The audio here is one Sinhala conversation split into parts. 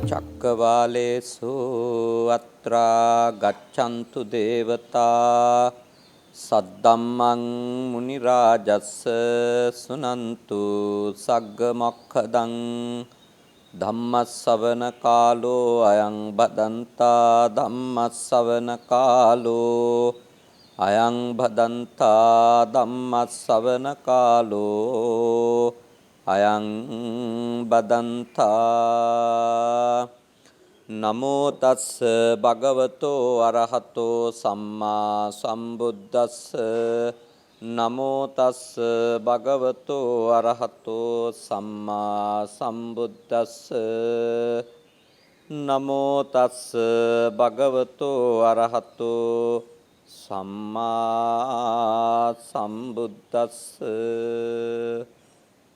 චක්කවාලේසු අත්‍රා ගච්ඡන්තු දේවතා සද්දම්මං මුනි රාජස්ස සුනන්තු සග්ග මොක්ඛදං ධම්මස්සවන කාලෝ අයං බදන්තා ධම්මස්සවන කාලෝ අයං බදන්තා ධම්මස්සවන කාලෝ අයං බදන්තා නමෝ තස්ස භගවතෝ අරහතෝ සම්මා සම්බුද්දස්ස නමෝ තස්ස භගවතෝ අරහතෝ සම්මා සම්බුද්දස්ස නමෝ තස්ස භගවතෝ අරහතෝ සම්මා සම්බුද්දස්ස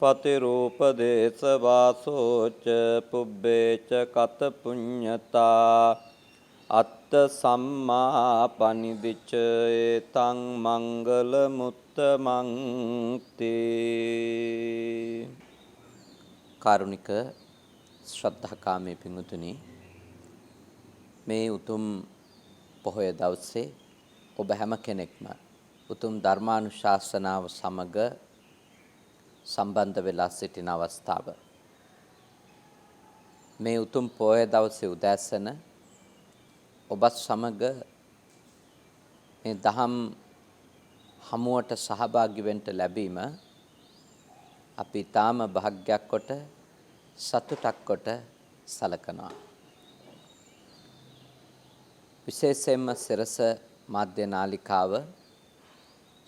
පතිරූපදේශ වාසෝච පුබ්බේච කත පුඤ්ඤතා අත්ත සම්මා පනිදිච ඒතං මංගල මුත්තමං තේ. කාරුණික ශ්‍රද්ධාකාමී පින්වතුනි, මේ උතුම් පොහොය දවසේ ඔබ හැම කෙනෙක්ම උතුම් ධර්මානුශාසනාව සමග සම්බන්ධ වෙලා සිටින අවස්ථාව. මේ උතුම් පොහොය දවසේ උදෑසන ඔබත් සමග මේ දහම් හමුවට සහභාගී වෙන්න ලැබීම අපි තාම භාග්යක් කොට සතුටක් කොට සලකනවා. විශේෂයෙන්ම සිරස මාධ්‍ය නාලිකාව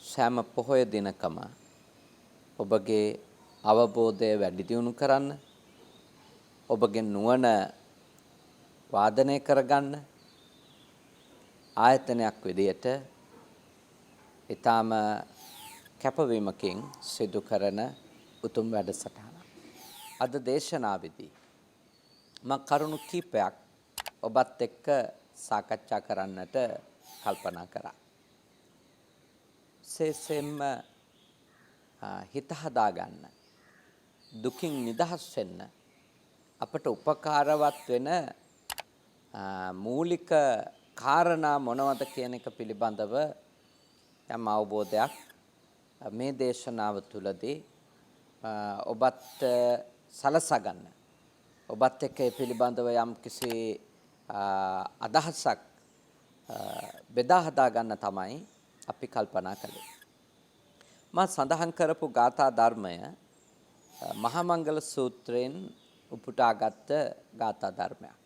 සෑම පොහොය දිනකම ඔබගේ අවබෝධය වැඩි දියුණු කරන්න, ඔබගේ නුවණ වාදනය කරගන්න ආයතනයක් විදියට ඊටාම කැපවීමකින් සිදු කරන උතුම් වැඩසටහන. අද දේශනාවේදී මම කරුණු කීපයක් ඔබත් එක්ක සාකච්ඡා කරන්නට කල්පනා කරා. විශේෂයෙන්ම හිත හදාගන්න, දුකින් නිදහස් වෙන්න අපට උපකාරවත් වෙන මූලික කාරණා මොනවද කියන එක පිළිබඳව යම් අවබෝධයක් මේ දේශනාව තුළදී ඔබත් සලසා ගන්න, ඔබත් එක්ක ඒ පිළිබඳව යම් කිසි අදහසක් බෙදා හදා ගන්න තමයි අපි කල්පනා කළේ. මා සඳහන් කරපු ගාථා ධර්මය මහා මංගල සූත්‍රයෙන් උපුටාගත් ගාථා ධර්මයක්.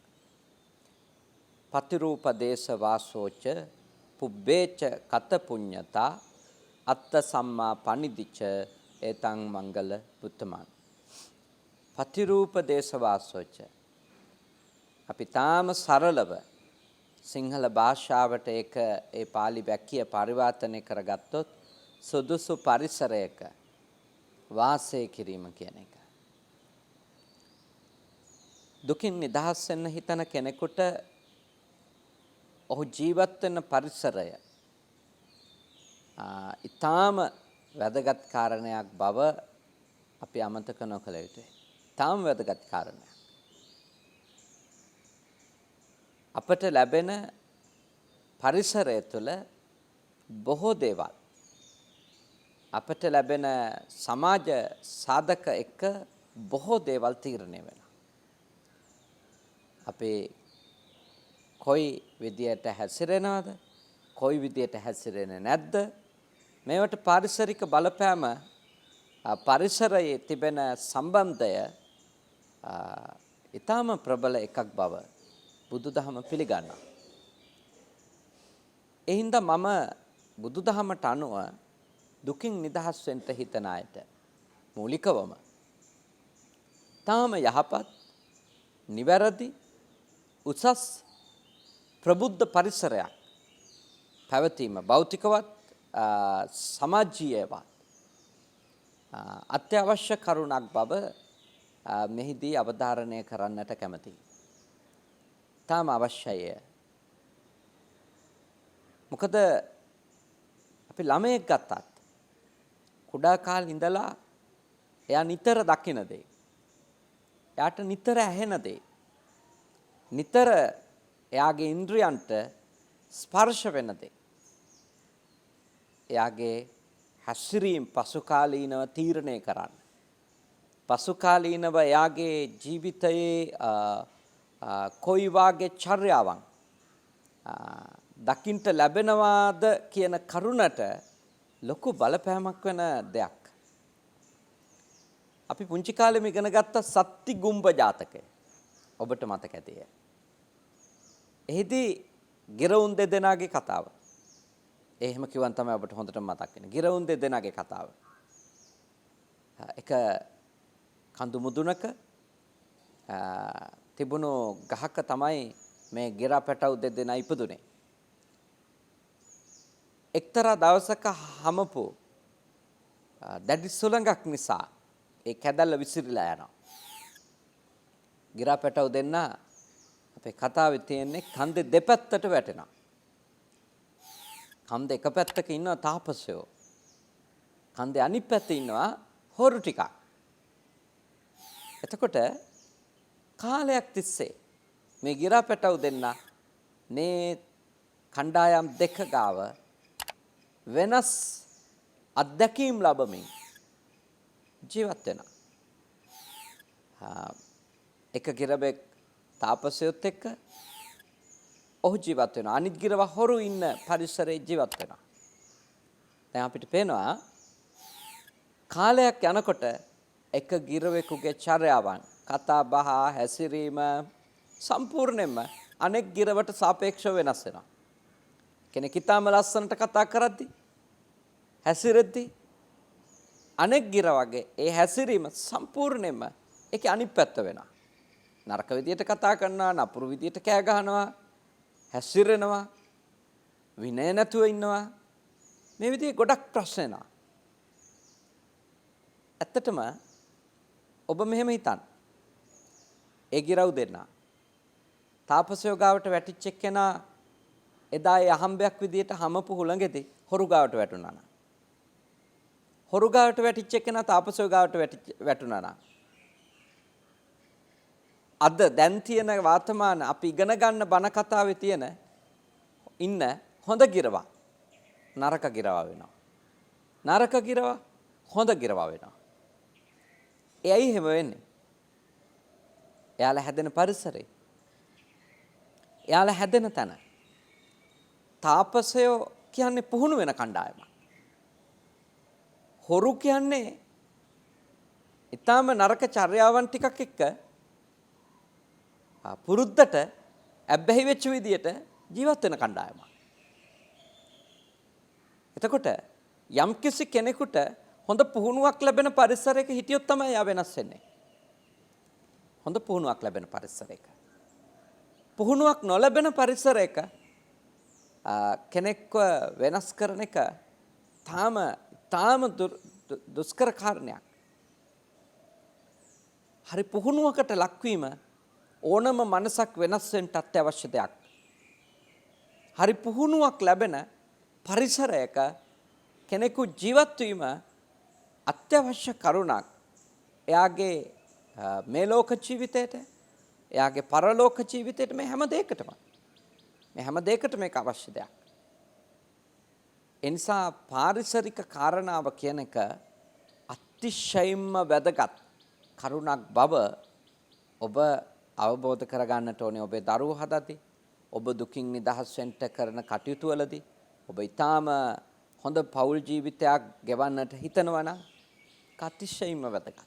පතිරූපදේශ වාසෝච පුබ්බේච කත පුඤ්ඤතා අත්ත සම්මා පනිදිච ඒතං මංගල පුත්තමං. පතිරූපදේශ වාසෝච, අපි තාම සරලව සිංහල භාෂාවට ඒක ඒ පාලි වැකිය පරිවර්තනය කරගත්තොත් සුදුසු පරිසරයක වාසය කිරීම කියන එක. දුකින් නිදහස් වෙන්න හිතන කෙනෙකුට ඔහු ජීවත් වෙන පරිසරය ඊටාම වැදගත් කාරණයක් බව අපි අමතක නොකළ යුතුයි. ඊටාම වැදගත් කාරණයක්. අපට ලැබෙන පරිසරය තුළ බොහෝ දේවල්, අපට ලැබෙන සමාජ සාධක එක්ක බොහෝ දේවල් තීරණය වෙනවා. අපේ කොයි විදියට හැසිරෙනවද, කොයි විදියට හැසිරෙන්නේ නැද්ද, මේවට පාරිසරික බලපෑම, පරිසරයේ තිබෙන සම්බන්ධය ඊටාම ප්‍රබල එකක් බව බුදුදහම පිළිගන්නවා. ඒ හින්දා මම බුදුදහමට අනුව දුකින් නිදහස් වෙන්න හිතන අයට මූලිකවම තාම යහපත්, නිවැරදි, උසස් ප්‍රබුද්ධ පරිසරයක් පැවතීම භෞතිකවත් සමාජීයවත් අත්‍යවශ්‍ය කරුණක් බව මෙහිදී අවධාරණය කරන්නට කැමතියි. තාම අවශ්‍යය. මොකද අපි ළමයෙක් ගත්තත් කුඩා කාලේ ඉඳලා එයා නිතර දකින දේ, එයාට නිතර ඇහෙන දේ, නිතර එයාගේ ඉන්ද්‍රියන්ට ස්පර්ශ වෙන දේ. එයාගේ හැසිරීම් පසුකාලීනව තීරණය කරන්න. පසුකාලීනව එයාගේ ජීවිතයේ කොයි වාගේ චර්යාවන් දකින්ට ලැබෙනවාද කියන කරුණට ලොකු බලපෑමක් වෙන දෙයක්. අපි පුංචි කාලෙම ඉගෙන ගත්ත සත්ති ගුම්බ ජාතකය. ඔබට මතක ඇතිය. එහිදී ගිරවුන් දෙදෙනාගේ කතාව. එහෙම කිව්වන් තමයි ඔබට හොඳට මතක් වෙන්නේ. ගිරවුන් දෙදෙනාගේ කතාව. එක කඳු මුදුනක තිබුණු ගහක තමයි මේ ගිරා පැටව් දෙදෙනා ඉපදුනේ. එක්තරා දවසක හමපු දැඩි සුළඟක් නිසා ඒ කැදල්ල විසිරීලා යනවා. ගිරා පැටව් දෙන්න අපේ කතාවේ තියෙන්නේ කන්දේ දෙපැත්තට වැටෙනවා. කන්ද එක පැත්තක ඉන්නවා තාපසයෝ. කන්දේ අනිත් පැත්තේ ඉන්නවා හොරු ටිකක්. එතකොට කාලයක් තිස්සේ මේ ගිරා පැටව් දෙන්න මේ කණ්ඩායම් දෙක ගාව වෙනස් අත්දැකීම් ලැබමින් ජීවත් වෙනවා. එක ගිරවෙක් තාපසයොත් එක්ක ඔහු ජීවත් වෙනවා. අනිත් ගිරව හොරු ඉන්න පරිසරයේ ජීවත් වෙනවා. දැන් අපිට පේනවා කාලයක් යනකොට එක ගිරවෙකුගේ චර්යාවන්, කතා බහ, හැසිරීම සම්පූර්ණයෙන්ම අනෙක් ගිරවට සාපේක්ෂව වෙනස් වෙනවා. කෙනෙක් ඊටම ලස්සනට කතා කරද්දී, හැසිරෙද්දී අනෙක් ගිරවගේ ඒ හැසිරීම සම්පූර්ණයෙන්ම ඒකේ අනිත් පැත්ත වෙනවා. නරක විදියට කතා කරනවා, නපුරු විදියට කෑ ගහනවා, හැසිරෙනවා, විනය නැතුව ඉන්නවා. මේ විදිහේ ගොඩක් ප්‍රශ්න එනවා. ඇත්තටම ඔබ මෙහෙම හිතන්න. ඒ ගිරව් දෙන්න තාපසයෝ ගාවට වැටිච්ච එක්කෙනා එදා ඒ අහම්බයක් විදියට හමපු හුළඟෙදී හොරු ගාවට වැටුණා නා. හොරු ගාවට වැටිච්ච එක්කෙනා තාපසයෝ ගාවට වැටුණා නා. අද දැන් තියෙන වර්තමාන අපි ඉගෙන ගන්න බණ කතාවේ තියෙන ඉන්න හොඳ ගිරවා නරක ගිරවා වෙනවා. නරක ගිරවා හොඳ ගිරවා වෙනවා. එයයි හැම වෙන්නේ. එයාලා හැදෙන පරිසරය. එයාලා හැදෙන තැන. තාපසයෝ කියන්නේ පුහුණු වෙන කණ්ඩායමක්. හොරු කියන්නේ ඊටාම නරක චර්යාවන් ටිකක් එක්ක පුරුද්දට ඇබ්බැහි වෙච්ච විදියට ජීවත් වෙන කණ්ඩායමක්. එතකොට යම්කිසි කෙනෙකුට හොඳ පුහුණුවක් ලැබෙන පරිසරයක හිටියොත් තමයි යා වෙනස් වෙන්නේ. හොඳ පුහුණුවක් ලැබෙන පරිසරයක. පුහුණුවක් නොලැබෙන පරිසරයක කෙනෙක්ව වෙනස් කරන එක තාම දුෂ්කර කාරණයක්. හරි පුහුණුවකට ලක්වීම ඕනම මනසක් වෙනස් වෙන්න අත්‍යවශ්‍ය දෙයක්. හරි පුහුණුවක් ලැබෙන පරිසරයක කෙනෙකු ජීවත් වීම අත්‍යවශ්‍ය කරුණක්. එයාගේ මේ ලෝක ජීවිතයට, එයාගේ පරලෝක ජීවිතයට මේ හැම දෙයකටම මේක අවශ්‍ය දෙයක්. ඒ නිසා පාරිසරික කාරණාව කියන එක අතිශයින්ම වැදගත් කරුණක් බව ඔබ අවබෝධ කරගන්නට ඕනේ. ඔබේ දරුවෝ හදද්දී, ඔබ දුකින් නිදහස් වෙන්න කරන කටයුතු වලදී, ඔබ ඊටාම හොඳ පෞල් ජීවිතයක් ගෙවන්නට හිතනවා නම් අතිශයින්ම වැදගත්.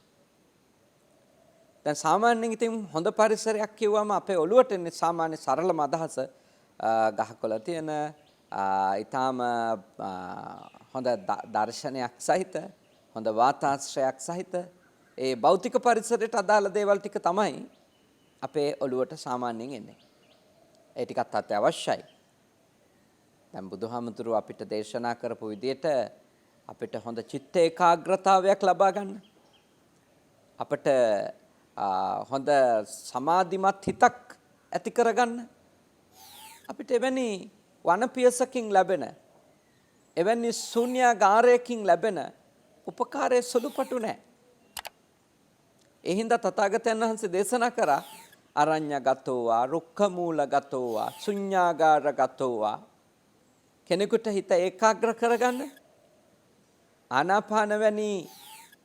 දැන් සාමාන්‍යයෙන් ඉතින් හොඳ පරිසරයක් කියවම අපේ ඔළුවට එන්නේ සාමාන්‍ය සරලම අදහස ගහකොළ තියෙන ඊටාම හොඳ දර්ශනයක් සහිත, හොඳ වාතාශ්‍රයක් සහිත ඒ භෞතික පරිසරයට අදාළ දේවල් ටික තමයි අපේ ඔළුවට සාමාන්‍යයෙන් එන්නේ. ඒ ටිකත් අත්‍යවශ්‍යයි. දැන් බුදුහාමුදුරුව අපිට දේශනා කරපු විදිහට අපිට හොඳ චිත්ත ඒකාග්‍රතාවයක් ලබා ගන්න, අපිට හොඳ සමාධිමත් හිතක් ඇති කරගන්න අපිට එවැනි වනපියසකින් ලැබෙන, එවැනි ශූන්‍යාගාරයකින් ලැබෙන උපකාරයේ සුළුපටු නැහැ. ඒ හින්දා තථාගතයන් වහන්සේ දේශනා කරා අරඤ්‍යගතෝවා, රුක්ඛමූලගතෝවා, ශුඤ්ඤාගාරගතෝවා. කෙනෙකුට හිත ඒකාග්‍ර කරගන්න ආනාපාන වැනි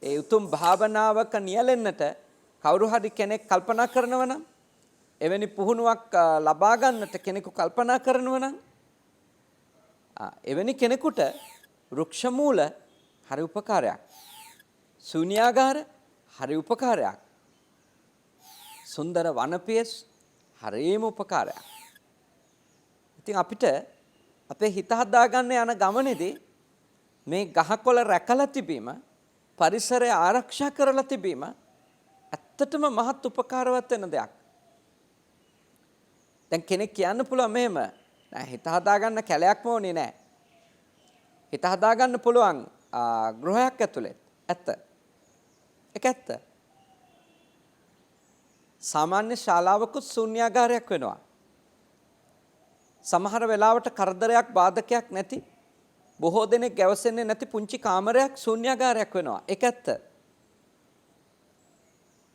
ඒ උතුම් භාවනාවක නියැලෙන්නට කවුරු හරි කෙනෙක් කල්පනා කරනවා නම්, එවැනි පුහුණුවක් ලබා ගන්නට කෙනෙකු කල්පනා කරනවා නම්, එවැනි කෙනෙකුට වෘක්ෂ මූල හරි උපකාරයක්, ශූන්‍යාගාර හරි උපකාරයක්, සුන්දර වනපියස් හරිම උපකාරයක්. ඉතින් අපිට අපේ හිත හදාගන්න යන ගමනේදී මේ ගහකොළ රැකලා තිබීම, පරිසරය ආරක්ෂා කරලා තිබීම ඇත්තටම මහත් උපකාරවත් වෙන දෙයක්. දැන් කෙනෙක් කියන්න පුළුවන් මෙහෙම නෑ, හිත හදාගන්න කැලයක්ම ඕනේ නෑ. හිත හදාගන්න පුළුවන් ගෘහයක් ඇතුලේ. ඇත්ත. ඒක ඇත්ත. සාමාන්‍ය ශාලාවකුත් ශූන්‍යාගාරයක් වෙනවා. සමහර වෙලාවට කරදරයක් බාධකයක් නැති, බොහෝ දෙනෙක් ගැවසෙන්නේ නැති පුංචි කාමරයක් ශූන්‍යාගාරයක් වෙනවා. ඒක ඇත්ත.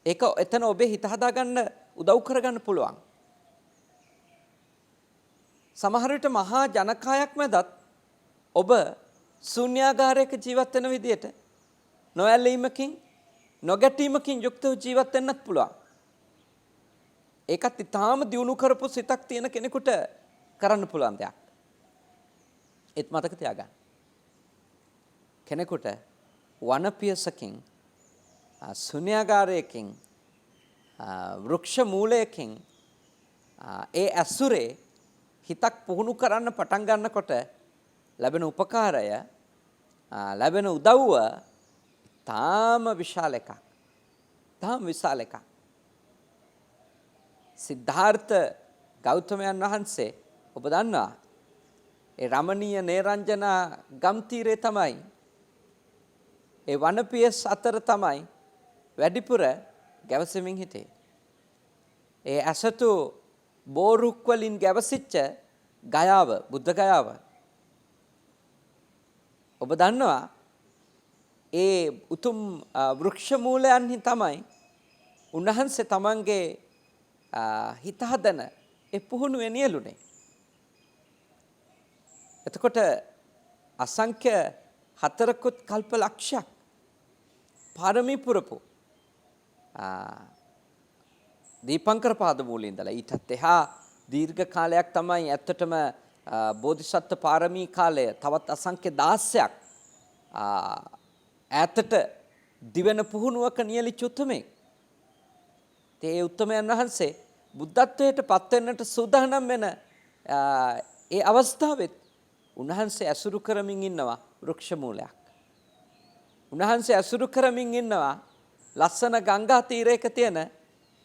ඒක එතන ඔබේ හිත හදාගන්න උදව් කරගන්න පුළුවන්. සමහර විට මහා ජනකායක් මැදත් ඔබ ශූන්‍යාගාරයක ජීවත් වෙන විදියට නොඇලීමකින් නොගැටීමකින් යුක්තව ජීවත් වෙන්නත් පුළුවන්. ඒකත් ඊටාම දියුණු කරපු සිතක් තියෙන කෙනෙකුට කරන්න පුළුවන් දෙයක්. ඒත් මතක තියාගන්න. කෙනෙකුට වනපියසකින්, ශූන්‍යාගාරයකින්, වෘක්ෂ මූලයකින් ඒ ඇසුරේ හිතක් පුහුණු කරන්න පටන් ගන්නකොට ලැබෙන උපකාරය, ලැබෙන උදව්ව තාම විශාල එකක්. තාම විශාල එකක්. සිද්ධාර්ථ ගෞතමයන් වහන්සේ ඔබ දන්නවා ඒ රමණීය නේරංජන ගම් තීරේ තමයි, ඒ වනපියස් අතර තමයි වැඩිපුර ගැවසෙමින් හිටියේ. ඒ ඇසතු බෝරුක් වලින් ගැවසිච්ච ගයාව, බුද්ධ ගයාව. ඔබ දන්නවා ඒ උතුම් වෘක්ෂ මූලයන්හි තමයි උන්වහන්සේ තමන්ගේ හිත හදන ඒ පුහුණුවේ නියැලුනේ. එතකොට අසංඛ්‍ය 4කුත් කල්ප ලක්ෂයක් පාරමී පුරපු දීපංකර පාදමූලයේ ඉඳලා ඊටත් එහා දීර්ඝ කාලයක් තමයි ඇත්තටම බෝධිසත්ව පාරමී කාලය. තවත් අසංඛ්‍ය 16ක් ඈතට දිවෙන පුහුණුවක නියැලිච්ච උතුමෙක්. ඒ උත්තමයන් වහන්සේ බුද්ධත්වයට පත් වෙන්නට සූදානම් වෙන ඒ අවස්ථාවෙත් උන්වහන්සේ ඇසුරු කරමින් ඉන්නවා වෘක්ෂ මූලයක්. උන්වහන්සේ ඇසුරු කරමින් ඉන්නවා ලස්සන ගංගා තීරයක තියෙන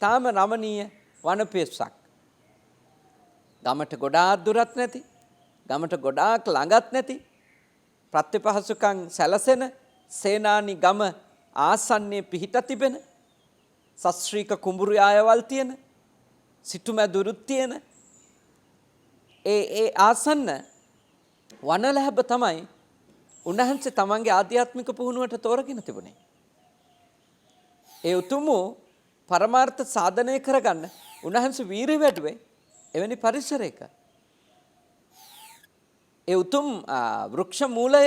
තාම රමණීය වනපියසක්. ගමට ගොඩාක් දුරත් නැති, ගමට ගොඩාක් ළඟත් නැති, ප්‍රතිපහසුකම් සැලසෙන සේනානි ගම ආසන්නයේ පිහිට තිබෙන, සස්ත්‍රීක කුඹුරු ආයවල් තියෙන, සිටුමැදුරුත් තියෙන ඒ ආසන්න වනලැබ තමයි උන්වහන්සේ තමන්ගේ ආධ්‍යාත්මික පුහුණුවට තෝරගෙන තිබුණේ. ඒ උතුම් පරමාර්ථ සාධනය කරගන්න උන්වහන්සේ වීරිය වැඩුවේ එවැනි පරිසරයක. ඒ උතුම් වෘක්ෂ මූලය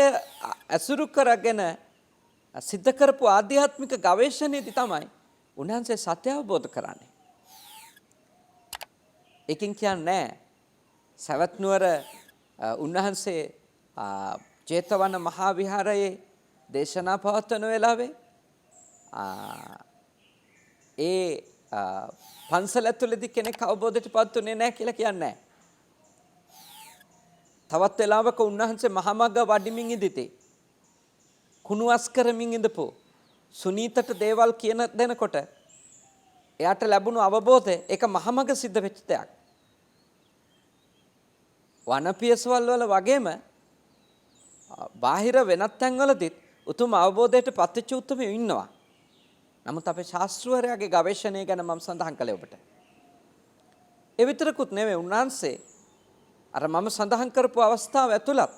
ඇසුරු කරගෙන සිද්ධ කරපු ආධ්‍යාත්මික ගවේෂණයේදී තමයි උන්වහන්සේ සත්‍ය අවබෝධ කරන්නේ. ඒකින් කියන්නේ සවැත් නුවර උන්වහන්සේ ජේතවන මහා විහාරයේ දේශනා පවත්වන වෙලාවේ ඒ පන්සල ඇතුළේදී කෙනෙක් අවබෝධයට පත් වුණේ නැහැ කියලා කියන්නේ. තවත් වෙලාවක උන්වහන්සේ මහමග වඩිමින් ඉඳිතේ කුණුවස් කරමින් ඉඳපු සුනීතට දේවල් කියන දෙනකොට එයාට ලැබුණු අවබෝධය ඒක මහමග සිද්ධ වෙච්ච දෙයක්. වනපියසවල් වල වගේම බාහිර වෙනත් තැන්වලදීත් උතුම් අවබෝධයට පත්වෙච්ච උතුමයෝ ඉන්නවා. නමුත් අපේ ශාස්ත්‍රවරයාගේ ගවේෂණය ගැන මම සඳහන් කළේ ඔබට. ඒ විතරකුත් නෙවෙයි, උන්වහන්සේ අර මම සඳහන් කරපු අවස්ථාව ඇතුළත්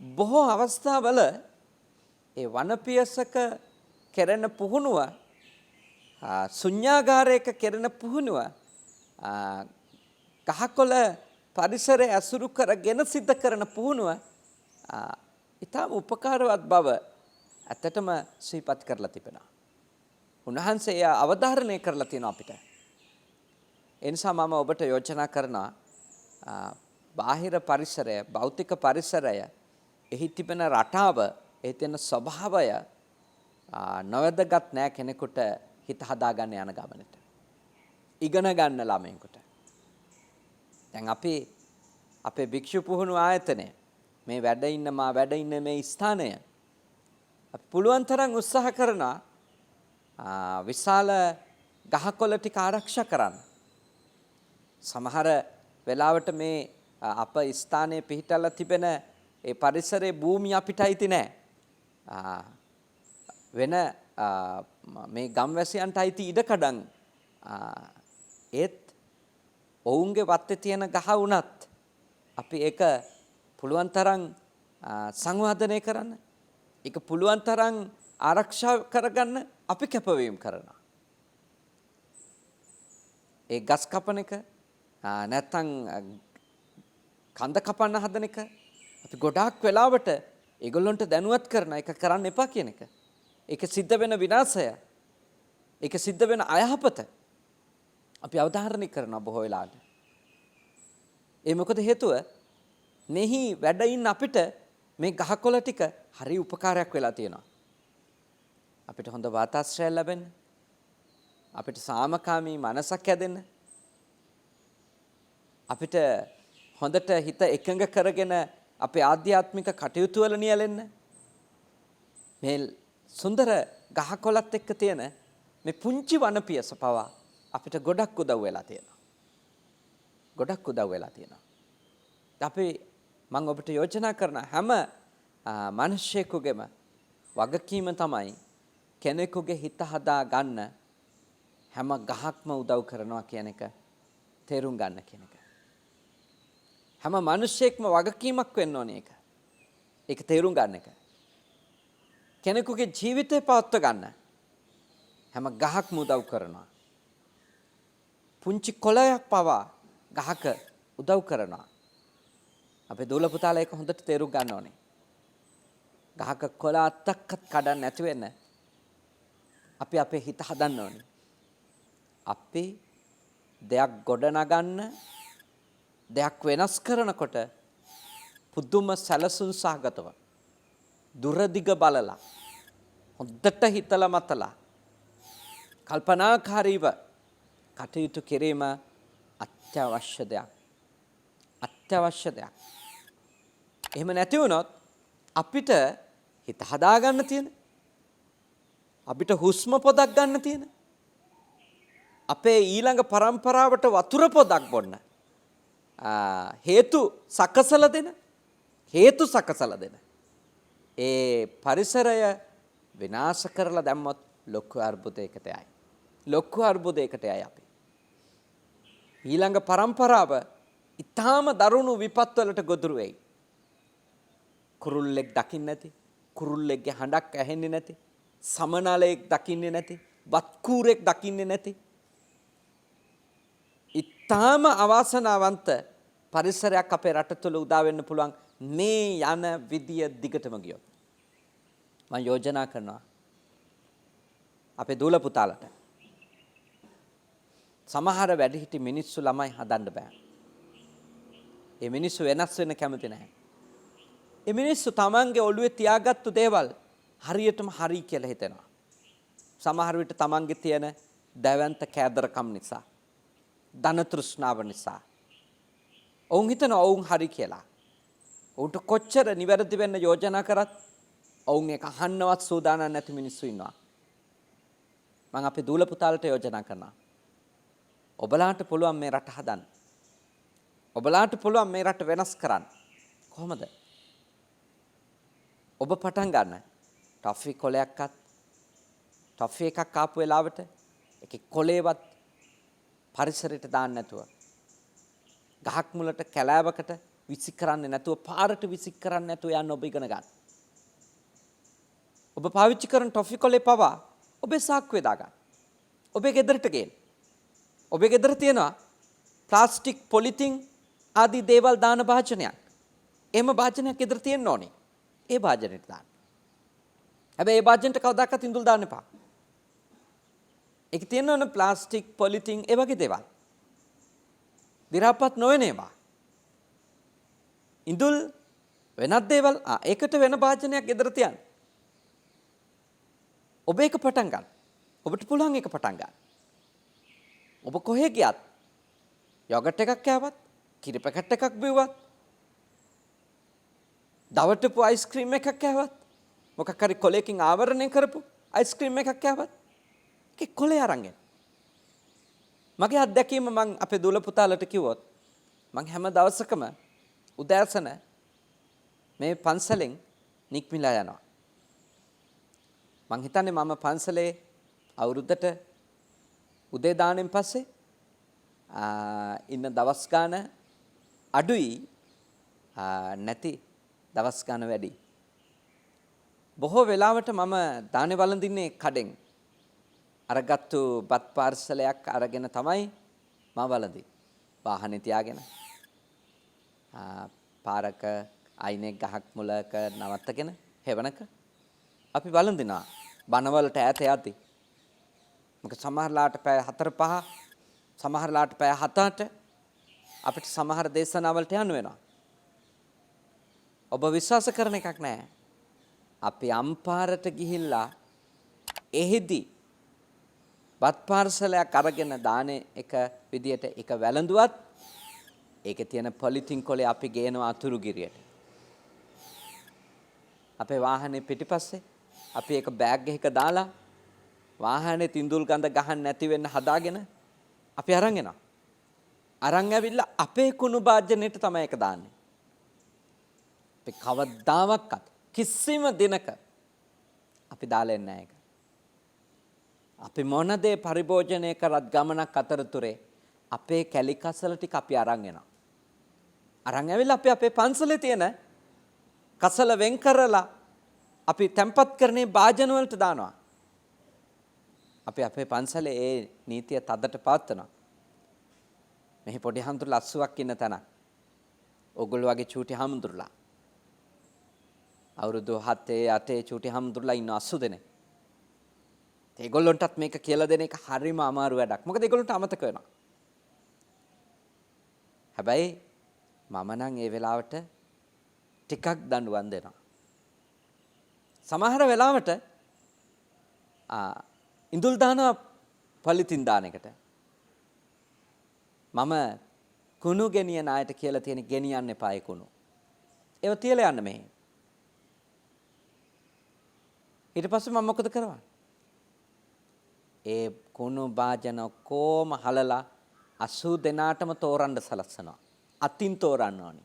බොහෝ අවස්ථාවල ඒ වනපියසක කෙරෙන පුහුණුව, ශුන්‍යාගාරයක කෙරෙන පුහුණුව ගහකොළ පරිසරය ඇසුරු කරගෙන සිද්ධ කරන පුහුණුව ඉතාම උපකාරවත් බව ඇත්තටම සිහිපත් කරලා තිබෙනවා. උන්වහන්සේ අවධාරණය කරලා තියෙනවා අපිට. ඒ නිසා මම ඔබට යෝජනා කරනවා බාහිර පරිසරය, භෞතික පරිසරය, එහි තිබෙන රටාව, එහි තියෙන ස්වභාවය නොවැදගත් නෑ කෙනෙකුට හිත හදාගන්න යන ගමනට. ඉගෙන ගන්න ළමයෙකුට. දැන් අපි අපේ භික්ෂු පුහුණු ආයතනය, මේ වැඩ ඉන්න මේ ස්ථානය අපි පුළුවන් තරම් උත්සාහ කරනවා විශාල ගහකොළ ටික ආරක්ෂා කරන්න. සමහර වෙලාවට මේ අප ස්ථානයේ පිහිටලා තිබෙන ඒ පරිසරයේ භූමිය අපිට අයිති නෑ. වෙන මේ ගම්වැසියන්ට අයිති ඉඩකඩම් ඒත් ඔවුන්ගේ වත්තේ තියෙන ගහ වුණත් අපි ඒක පුළුවන් තරම් සංවර්ධනය කරන්න, ඒක පුළුවන් තරම් ආරක්ෂා කරගන්න අපි කැපවීම කරනවා. ඒ ගස් කපන එක නැත්තම් කන්ද කපන්න හදන එක අපි ගොඩාක් වෙලාවට ඒගොල්ලන්ට දැනුවත් කරන එක කරන්න එපා කියන එක. ඒක සිද්ධ වෙන විනාශය, ඒක සිද්ධ වෙන අයහපත අපි අවධාරණය කරනවා බොහෝ වෙලාවට. ඒ මොකද හේතුව මෙහි වැඩ ඉන්න අපිට මේ ගහකොළ ටික හරි උපකාරයක් වෙලා තියෙනවා. අපිට හොඳ වාතාශ්‍රය ලැබෙන්න, අපිට සාමකාමී මනසක් හැදෙන්න, අපිට හොඳට හිත එකඟ කරගෙන අපේ ආධ්‍යාත්මික කටයුතු වල නියැලෙන්න මේ සුන්දර ගහකොළත් එක්ක තියෙන මේ පුංචි වනපියස පවා අපිට ගොඩක් උදව් වෙලා තියෙනවා. ගොඩක් උදව් වෙලා තියෙනවා. අපි මම ඔබට යෝජනා කරන හැම මිනිහෙකුගේම වගකීම තමයි කෙනෙකුගේ හිත හදා ගන්න හැම ගහක්ම උදව් කරනවා කියන එක තේරුම් ගන්න කියන එක. හැම මිනිහෙක්ම වගකීමක් වෙන්න ඕනේ ඒක. ඒක තේරුම් ගන්න එක. කෙනෙකුගේ ජීවිතය පවත්ව ගන්න හැම ගහක්ම උදව් කරනවා. පුංචි කොළයක් පවා ගහක උදව් කරනවා. අපේ දූල පුතාලා ඒක හොඳට තේරුම් ගන්න ඕනේ. ගහක කොළ අත්තක්වත් කඩන්න නැති වෙන්න අපි අපේ හිත හදන්න ඕනේ. අපි දෙයක් ගොඩනගන්න, දෙයක් වෙනස් කරනකොට පුදුම සැලසුම් සහගතව දුරදිග බලලා හොඳට හිතලා මතලා කල්පනාකාරීව කටයුතු කිරීම අත්‍යවශ්‍ය දෙයක්. අත්‍යවශ්‍ය දෙයක්. එහෙම නැති වුණොත් අපිට හිත හදාගන්න තියෙන, අපිට හුස්ම පොදක් ගන්න තියෙන, අපේ ඊළඟ પરම්පරාවට වතුර පොදක් බොන්න හේතු සකසලා දෙන ඒ පරිසරය විනාශ කරලා දැම්මොත් ලොකු අර්බුදයකට යයි. ලොකු අර්බුදයකට යයි අපි. ඊළඟ પરම්පරාව ඊටාම දරුණු විපත් වලට ගොදුරු වෙයි. කුරුල්ලෙක් දකින්නේ නැති, කුරුල්ලෙක්ගේ හඬක් ඇහෙන්නේ නැති, සමනලෙක් දකින්නේ නැති, වත්කූරෙක් දකින්නේ නැති. ඊටාම අවාසනාවන්ත පරිසරයක් අපේ රට තුළ උදා වෙන්න පුළුවන් මේ යන විදිය දිගටම ගියොත්. මම යෝජනා කරනවා අපේ දූල පුතාලට සමහර වැඩිහිටි මිනිස්සු ළමයි හදන්න බෑ. ඒ මිනිස්සු වෙනස් වෙන්න කැමති නැහැ. ඒ මිනිස්සු තමන්ගේ ඔළුවේ තියාගත්තු දේවල් හරියටම හරි කියලා හිතෙනවා. සමහර විට තමන්ගේ තියෙන දැවැන්ත කෑදරකම් නිසා, ධන තෘෂ්ණාව නිසා ඔවුන් හිතනවා ඔවුන් හරි කියලා. ඔවුන්ට කොච්චර නිවැරදි වෙන්න යෝජනා කරත් ඔවුන් ඒක අහන්නවත් සූදානම් නැති මිනිස්සු ඉන්නවා. මම අපේ දූල පුතාලට යෝජනා කරනවා. ඔබලාට පුළුවන් මේ රට හදන්න. ඔබලාට පුළුවන් මේ රට වෙනස් කරන්න. කොහොමද? ඔබ පටන් ගන්න. ටොෆි කොලයක්වත් ටොෆි එකක් ආපු වෙලාවට ඒකේ කොලේවත් පරිසරයට දාන්න නැතුව, ගහක් මුලට කැලෑවකට විසි කරන්නේ නැතුව, පාරට විසි කරන්නේ නැතුව යන්න ඔබ ඉගෙන ගන්න. ඔබ පාවිච්චි කරන ටොෆි කොලේ පවා ඔබේ සාක්කුවේ දාගන්න. ඔබේ ගෙදරට ගේන්න. ඔබේ ගෙදර තියෙනවා ප්ලාස්ටික් පොලිතින් ආදී දේවල් දාන භාජනයක්. එහෙම භාජනයක් ගෙදර තියෙන්න ඕනේ. ඒ භාජනෙට දාන්න. හැබැයි ඒ භාජනට කවදාකවත් ඉඳුල් දාන්න එපා. ඒක තියෙන්න ඕන ප්ලාස්ටික් පොලිතින් ඒ වගේ දේවල්. දි รา පත් නොවන ඒවා. ඉඳුල් වෙනත් දේවල් ඒකට වෙන භාජනයක් ගෙදර තියන්න. ඔබ ඒක පටන් ගන්න. ඔබට පුළුවන් ඒක පටන් ගන්න. ඔබ කොහේ ගියත් යෝගට් එකක් කෑවත්, කිරි පැකට් එකක් බිව්වත්, දවටපු අයිස්ක්‍රීම් එකක් කෑවත්, මොකක් හරි කොලයකින් ආවරණය කරපු අයිස්ක්‍රීම් එකක් කෑවත්, ඒක කොලේ අරන් එන්න. මගේ අත්දැකීම මම අපේ දුල පුතාලට කිව්වොත් මම හැම දවසකම උදෑසන මේ පන්සලෙන් නික්මිලා යනවා. මං හිතන්නේ මම පන්සලේ අවුරුද්දට උදේ දාණයෙන් පස්සේ ඉන්න දවස් ගාන අඩුයි නැති දවස් ගාන වැඩි. බොහෝ වෙලාවට මම දානේ වළඳින්නේ කඩෙන්. අරගත්තු බත් පාර්සලයක් අරගෙන තමයි මම වළඳින්නේ. වාහනේ තියාගෙන. පාරක අයිනේ ගහක් මුලක නවත්තගෙන හෙවණක අපි වළඳිනවා. බනවලට ඈත යද්දි. මොකද සමහරලාට පැය 4-5 සමහරලාට පැය 7-8 අපිට සමහර දේශනාවලට යන්න වෙනවා. ඔබ විශ්වාස කරන එකක් නැහැ. අපි අම්පාරට ගිහිල්ලා එහිදී බත් පාර්සලයක් අරගෙන දානේ එක විදියට එක වැළඳුවත් ඒකේ තියෙන පොලිතින් කොලේ අපි ගේනවා අතුරු ගිරියට. අපේ වාහනේ පිටිපස්සේ අපි ඒක බෑග් එකක දාලා වාහනේ තින්දුල් ගඳ ගහන්න නැති වෙන්න හදාගෙන අපි අරන් එනවා. අරන් ඇවිල්ලා අපේ කුණු භාජනයට තමයි ඒක දාන්නේ. අපි කවදාවත් කිසිම දිනක අපි දාලා නැහැ ඒක. අපි මොන දේ පරිභෝජනය කරත් ගමනක් අතරතුරේ අපේ කැලි කසල ටික අපි අරන් එනවා. අරන් ඇවිල්ලා අපි අපේ පන්සලේ තියෙන කසල වෙන් කරලා අපි තැම්පත් කරන්නේ භාජන වලට දානවා. අපි අපේ පන්සලේ ඒ නීතිය තදට පවත්වනවා. මෙහි පොඩි හාමුදුරුවෝ 80ක් ඉන්න තැන. ඕගොල්ලෝ වගේ චූටි හාමුදුරුවලා. අවුරුදු 7-8 චූටි හාමුදුරුවලා ඉන්න 80 දෙනෙක්. ඒගොල්ලන්ටත් මේක කියලා දෙන එක හරිම අමාරු වැඩක්. මොකද ඒගොල්ලන්ට අමතක වෙනවා. හැබැයි මම නම් ඒ වෙලාවට ටිකක් දඬුවම් දෙනවා. සමහර වෙලාවට ඉඳුල් දානවා පොලිතින් දාන එකට. මම කුණු ගෙනියන අයට කියලා තියෙන ගෙනියන්න එපා ඒ කුණු. ඒව තියලා යන්න මෙහෙ. ඊට පස්සේ මම මොකද කරවන්නේ? ඒ කුණු භාජන කොම හලලා 80 දෙනාටම තෝරන්න සලස්සනවා. අතින් තෝරන්න ඕනි.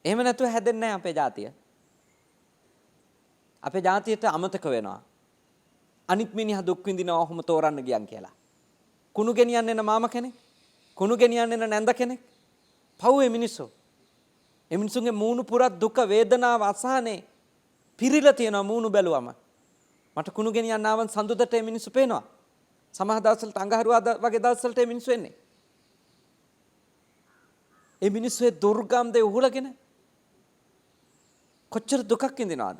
එහෙම නැතුව හැදෙන්නේ නැහැ අපේ ජාතිය. අපේ ජාතියට අමතක වෙනවා. අනිත් මිනිහා දුක් විඳිනවා ඔහොම තෝරන්න ගියන් කියලා. කුණු ගෙනියන්න එන මාම කෙනෙක්, කුණු ගෙනියන්න එන නැන්ද කෙනෙක්. පව්වේ මිනිස්සු. ඒ මිනිසුන්ගේ මූණු පුරා දුක, වේදනාව, අසහනේ පිරීලා තියෙනවා මූණු බැලුවම. මට කුණු ගෙනියන්න ආවන් සඳුදට මේ මිනිස්සු පේනවා. සමහර දවස්වලට අඟහරුවාදා වගේ දවස්වලට මේ මිනිස්සු එන්නේ. ඒ මිනිස්සු ඒ දුර්ගන්ධය උහුලගෙන කොච්චර දුකක් විඳිනවද?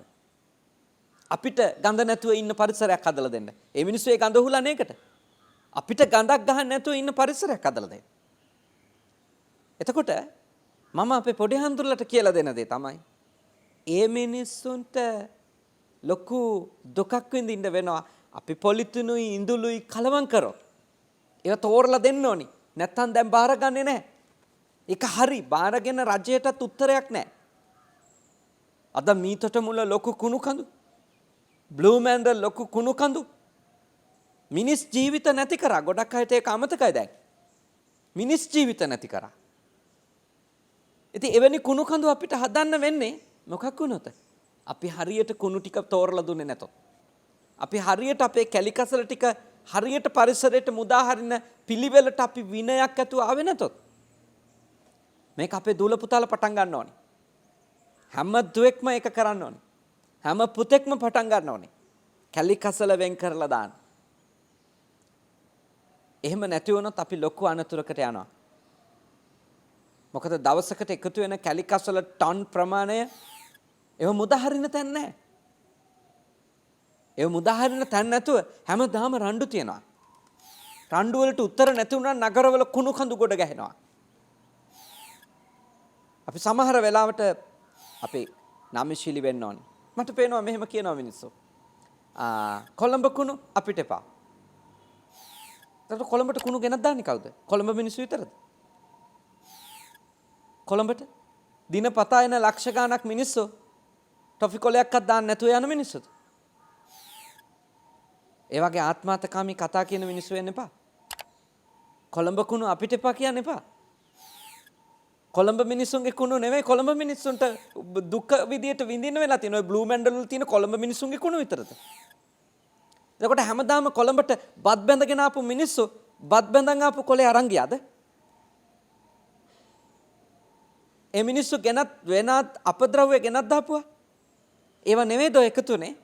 අපිට ගඳ නැතුව ඉන්න පරිසරයක් හදලා දෙන්න. ඒ මිනිස්සු ඒ ගඳ උහුලන එකට අපිට ගඳක් ගහන්න නැතුව ඉන්න පරිසරයක් හදලා දෙන්න. එතකොට මම අපේ පොඩි හඳුරලට කියලා දෙන දේ තමයි ඒ මිනිස්සුන්ට ලොකු දුකක් විඳින්න වෙනවා. අපි පොලිතිනුයි ඉඳුලුයි කලවම් කරොත් ඒක තෝරලා දෙන්න ඕනි. නැත්තම් දැන් බාරගන්නේ නැහැ. ඒක හරි බාරගෙන රජයටත් උත්තරයක් නැහැ. අද මීතොට මුල ලොකු කුණු කඳු, බ්ලූ මෑන්ඩර් ලොකු කුණු කඳු මිනිස් ජීවිත නැති කරා. ගොඩක් අයට ඒක අමතකයි දැන්. මිනිස් ජීවිත නැති කරා. ඉතින් එවැනි කුණු කඳු අපිට හදන්න වෙන්නේ මොකක් වුණොත්? අපි හරියට කුණු ටික තෝරලා දුන්නේ නැතොත්. අපි හරියට අපේ කැලිකසල ටික හරියට පරිසරයට මුදා හරින පිළිවෙලට අපි විනයක් ඇතුව ආවේ නැතොත් මේක අපේ දූල පුතාලා පටන් ගන්න ඕනේ. හැම දුවෙක්ම ඒක කරන්න ඕනේ. හැම පුතෙක්ම පටන් ගන්න ඕනේ. කැලිකසල වෙන් කරලා දාන්න. එහෙම නැති වුණොත් අපි ලොකු අනතුරකට යනවා. මොකද දවසකට එකතු වෙන කැලිකස් වල ටන් ප්‍රමාණය ඒව මුදාහරින්න තැන් නැහැ. ඒව මුදාහරින්න තැන් නැතුව හැමදාම රණ්ඩු තියනවා. රණ්ඩු වලට උත්තර නැති වුණා නගරවල කුණු කඳු ගොඩ ගැහෙනවා. අපි සමහර වෙලාවට අපි නාමශීලී වෙන්න ඕනේ. මට පේනවා මෙහෙම කියනවා මිනිස්සු. කොළඹ කුණු අපිට එපා. ඒකට කොළඹට කුණු ගෙනත් දාන්නේ කවුද? කොළඹ මිනිස්සු විතරද? කොළඹට දිනපතා එන ලක්ෂ ගණක් මිනිස්සු ටොෆි කොලයක්වත් දාන්න නැතුව යන මිනිස්සුද? ඒ වගේ ආත්මාර්ථකාමී කතා කියන මිනිස්සු වෙන්න එපා. කොළඹ කුණු අපිට එපා කියන්න එපා. කොළඹ මිනිස්සුන්ගේ කුණු නෙවෙයි කොළඹ මිනිස්සුන්ට දුක විදියට විඳින්න වෙලා තියෙන ඔය බ්ලූ මැන්ඩල් වල තියෙන කොළඹ මිනිස්සුන්ගේ කුණු විතරද? එතකොට හැමදාම කොළඹට බත් බැඳගෙන ආපු මිනිස්සු බත් බැඳන් ආපු කොලේ අරන් ගියාද? ඒ මිනිස්සු ගෙනත් වෙනත් අපද්‍රව්‍ය ගෙනත් දාපුවා. ඒව නෙවෙයිද එකතුනේ.